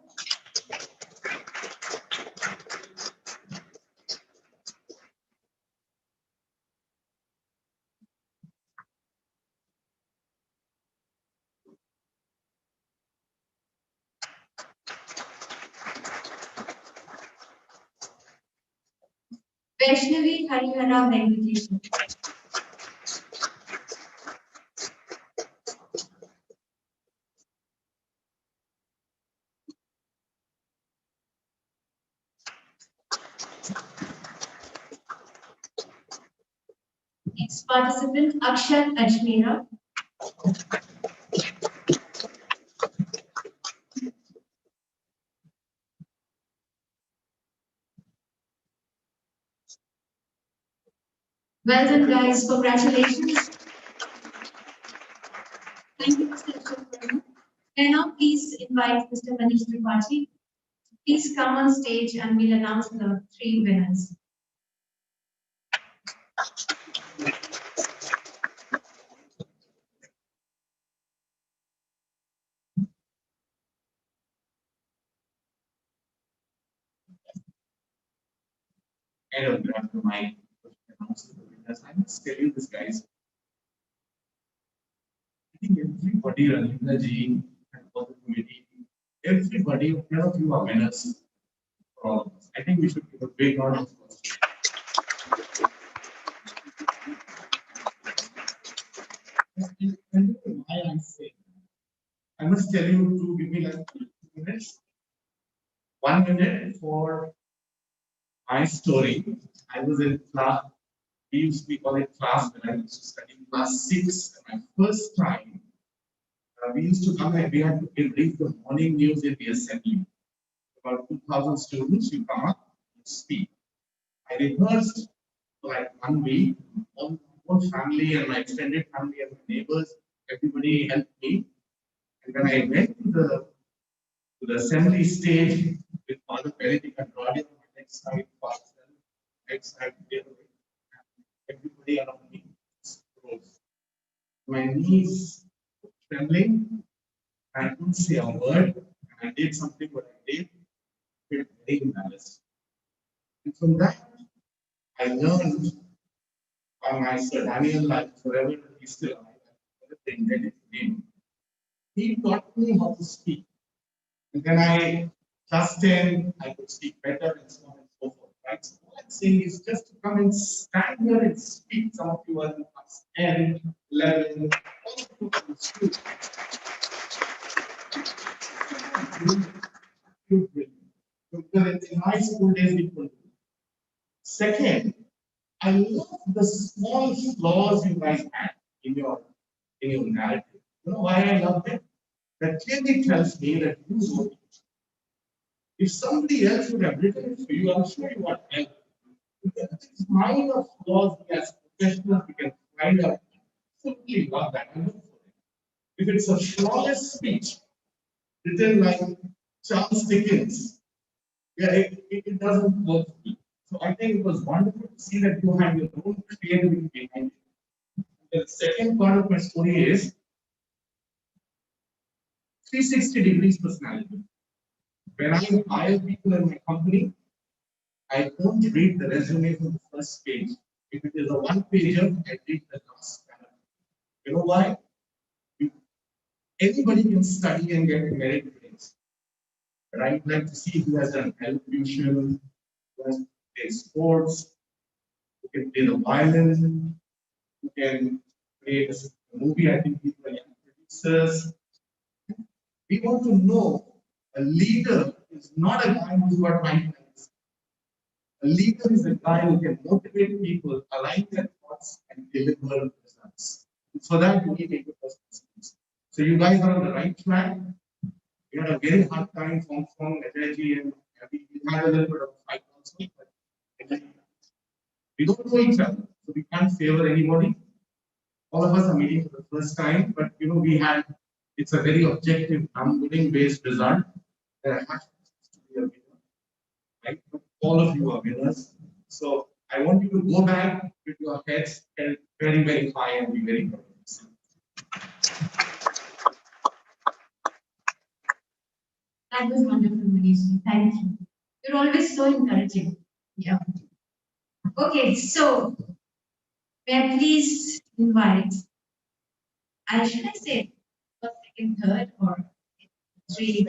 Vaishnavi Harihara Venkateshan. Next participant Akshat Ajmera. Well done, guys. Congratulations. Thank you, Mr. Ashok. And now please invite Mr. Manish Tripathi. Please come on stage and we'll announce the 3 winners. I don't have to my announce the winners. I must tell you this, guys. I think everybody, Ranita ji, and all the committee, everybody, none of you are winners for all of us. I think we should give a big round of applause. And why I say, I must tell you to give me like 2 minutes, 1 minute for my story. I was in class, we used to call it class when I used to study class 6. My first time, we used to come and we had to read the morning news in the assembly. About 2,000 students, you come up and speak. I rehearsed for like 1 week. All my whole family and my extended family and my neighbors, everybody helped me. And when I went to the assembly stage with Father Benedict and brought it on my next side, next side, everybody around me froze. My knees were trembling. I couldn't say a word. I did something what I did. I felt very embarrassed. And from that, I learned by my Sir Daniel life forever that he's still alive. I never indebted to him. He taught me how to speak. And then class 10, I could speak better and so on and so forth. Right? So all I'm saying is just to come and stand here and speak. Some of you are in class 10, 11, all of you in school. Because in my school days, we couldn't. Second, I love the small flaws you guys have in your narrative. You know why I love them? That clearly tells me that you wrote it. If somebody else would have written it for you, I'm sure you would help. These minor flaws we as professionals we can find out. Simply love that. I look for it. If it's a flawless speech written like Charles Dickens, yeah, it doesn't work for me. So I think it was wonderful to see that you had your own creativity behind it. The second part of my story is 360 degrees personality. When I hire people in my company, I don't read the resume from the first page. If it is a one-pager, I read the last paragraph. You know why? Anybody can study and get merit grades. But I'd like to see who has done elocution, who has played sports, who can play the violin, who can create a movie. I think people are young producers. We want to know a leader is not a guy who's got mind. A leader is a guy who can motivate people, align their thoughts, and deliver results. And for that, you need interpersonal skills. So you guys are on the right track. We had a very hard time from Ajay and we had a little bit of fight also. But we don't know each other, so we can't favor anybody. All of us are meeting for the first time, but it's a very objective, unwilling based result. There has to be a winner, right? But all of you are winners. So I want you to go back with your heads held very, very high and be very proud of yourself. That was wonderful, Manish. Thank you. You're always so encouraging. Yeah. Okay, so may I please invite, should I say first, second, third, or three?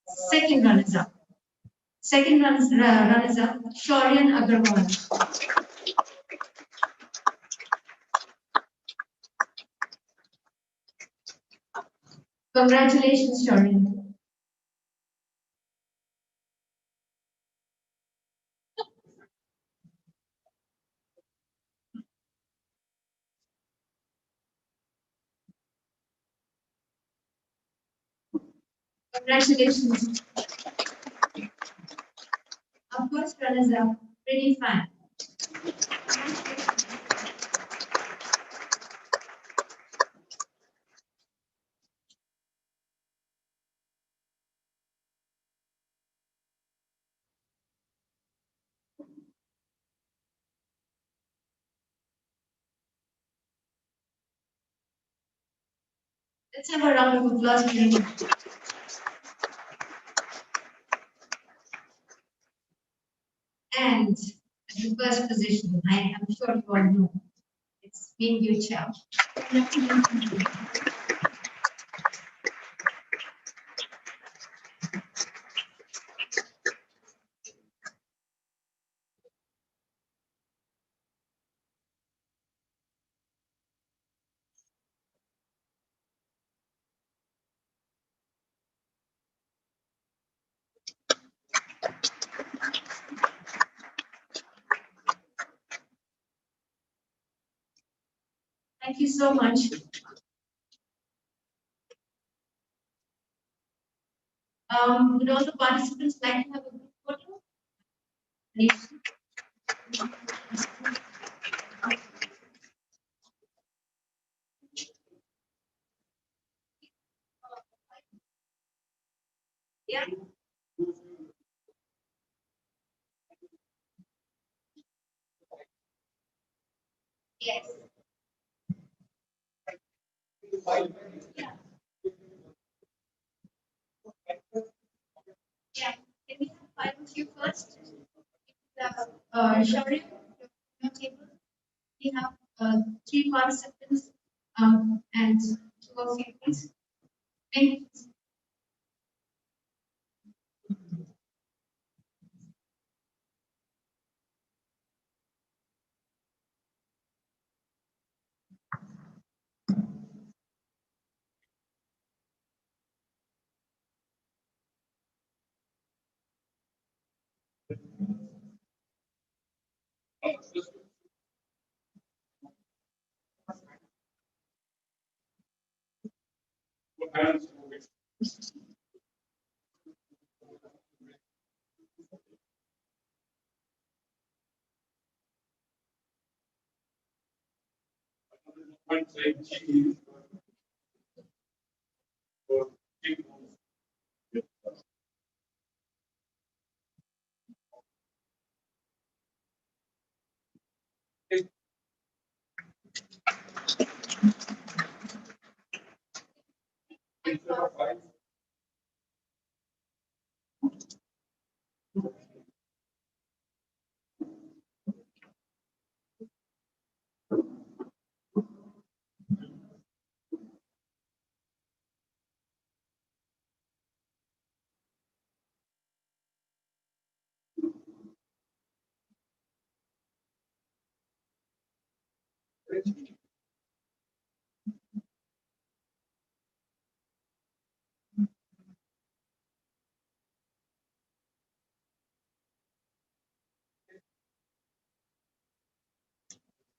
Second runners up. Second runners-up, Shauryan Agarwal. Congratulations, Shauryan. Congratulations. Our first runners-up, pretty fine. Let's have a round of applause for him. And at the first position, I am sure you all know, it's Min Yu Chao. Thank you so much. Would all the participants like to have a group photo? Please. Yeah. Yes. Yeah. Yeah. Can we have five of you first? Shaurya, your table. We have three participants and two of you, please. Thank you.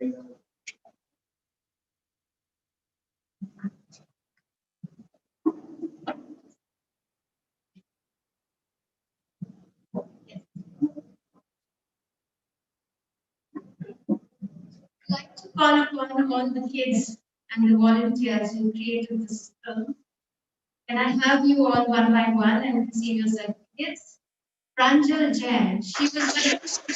I'd like to call upon all the kids and the volunteers who created this film. Can I have you all one by one and see your certificates? Pranjal Jain, she was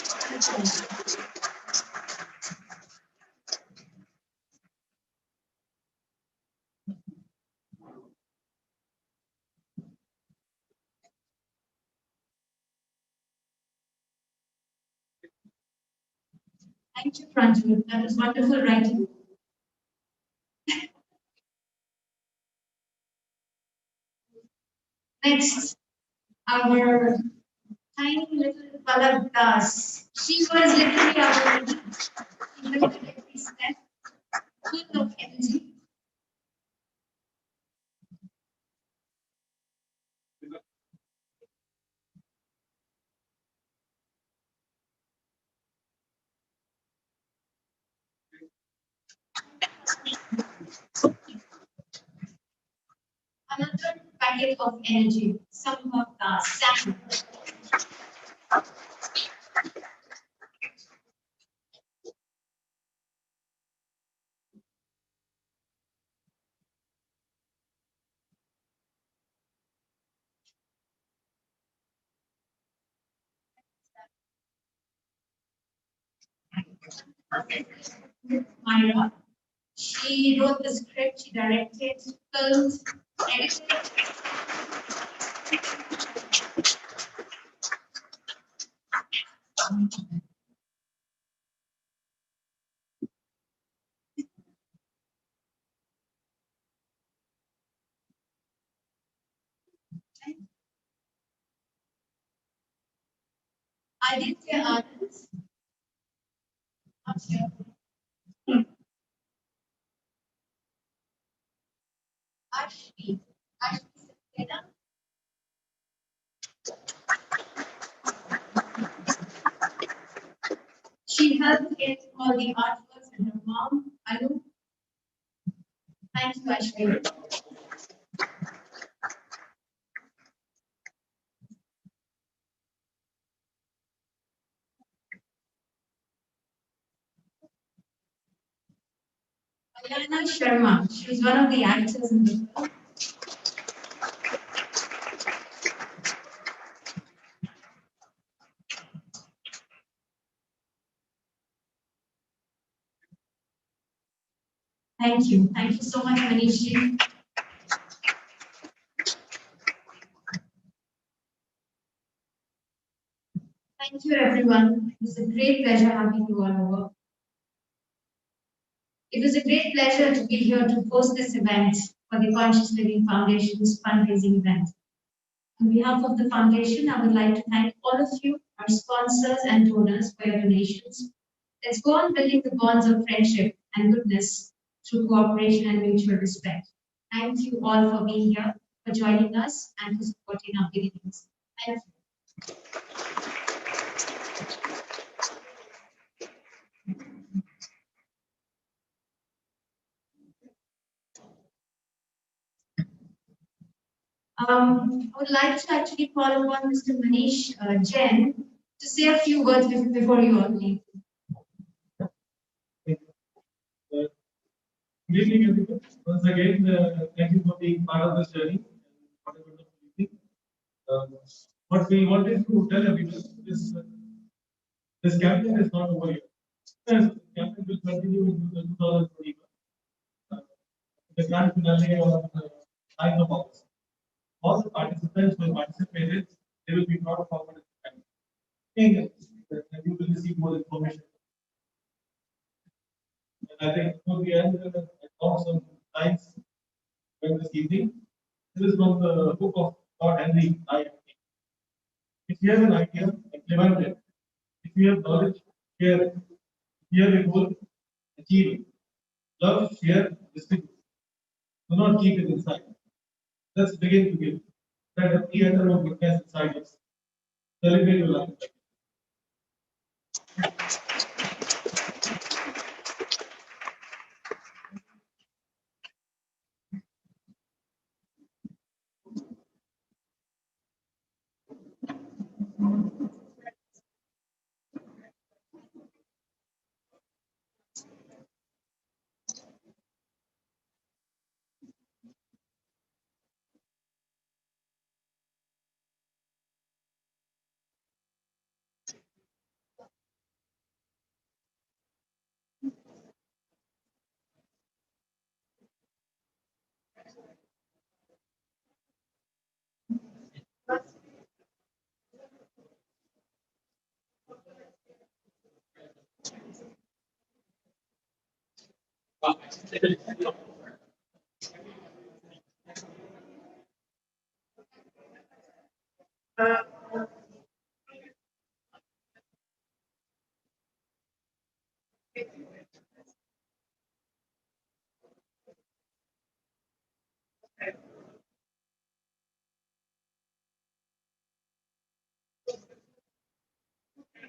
Thank you, Pranjal. That was wonderful writing. Next, our tiny little Palak Das. She was literally our lead. She was literally step, full of energy. Another packet of energy, some of the sand. Myra. She wrote the script, she directed, filmed, edited. Aditya Anand. Not here. Ashvi. Ashvi Saxena. She helped get all the artworks and her mom, Anu. Thank you, Ashvi. Ayana Sharma. She was one of the actors in the film. Thank you. Thank you so much, Manishi. Thank you, everyone. It was a great pleasure having you all over. It was a great pleasure to be here to host this event for the Conscious Living Foundation's fundraising event. On behalf of the foundation, I would like to thank all of you, our sponsors and donors, for your donations. Let's go on building the bonds of friendship and goodness through cooperation and mutual respect. Thank you all for being here, for joining us, and for supporting our beginnings. Thank you. I would like to actually call upon Mr. Manish Jain to say a few words before you all leave. Good evening, everyone. Once again, thank you for being part of this journey. What a wonderful evening. What we wanted to tell everyone is this campaign is not over yet. Yes, the campaign will continue into the 2021. The grand finale on 9th of August. All the participants who participated, they will be brought forward at the time. And you will receive more information. And I think for the end, I found some lines during this evening. This is from the book of Lord Henry I. If you have an idea, implement it. If you have knowledge, share it. If you have a goal, achieve it. Love, share, distribute. Do not keep it inside. Let's begin to give. Let every atom of goodness inside us. Celebrate your life.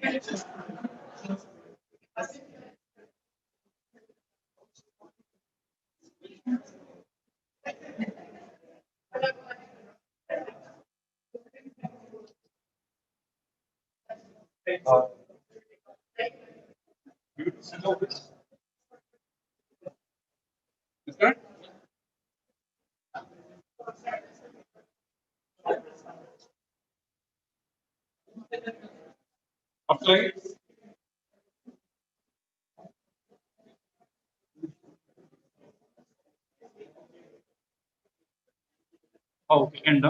Is that? Apply. Okay, and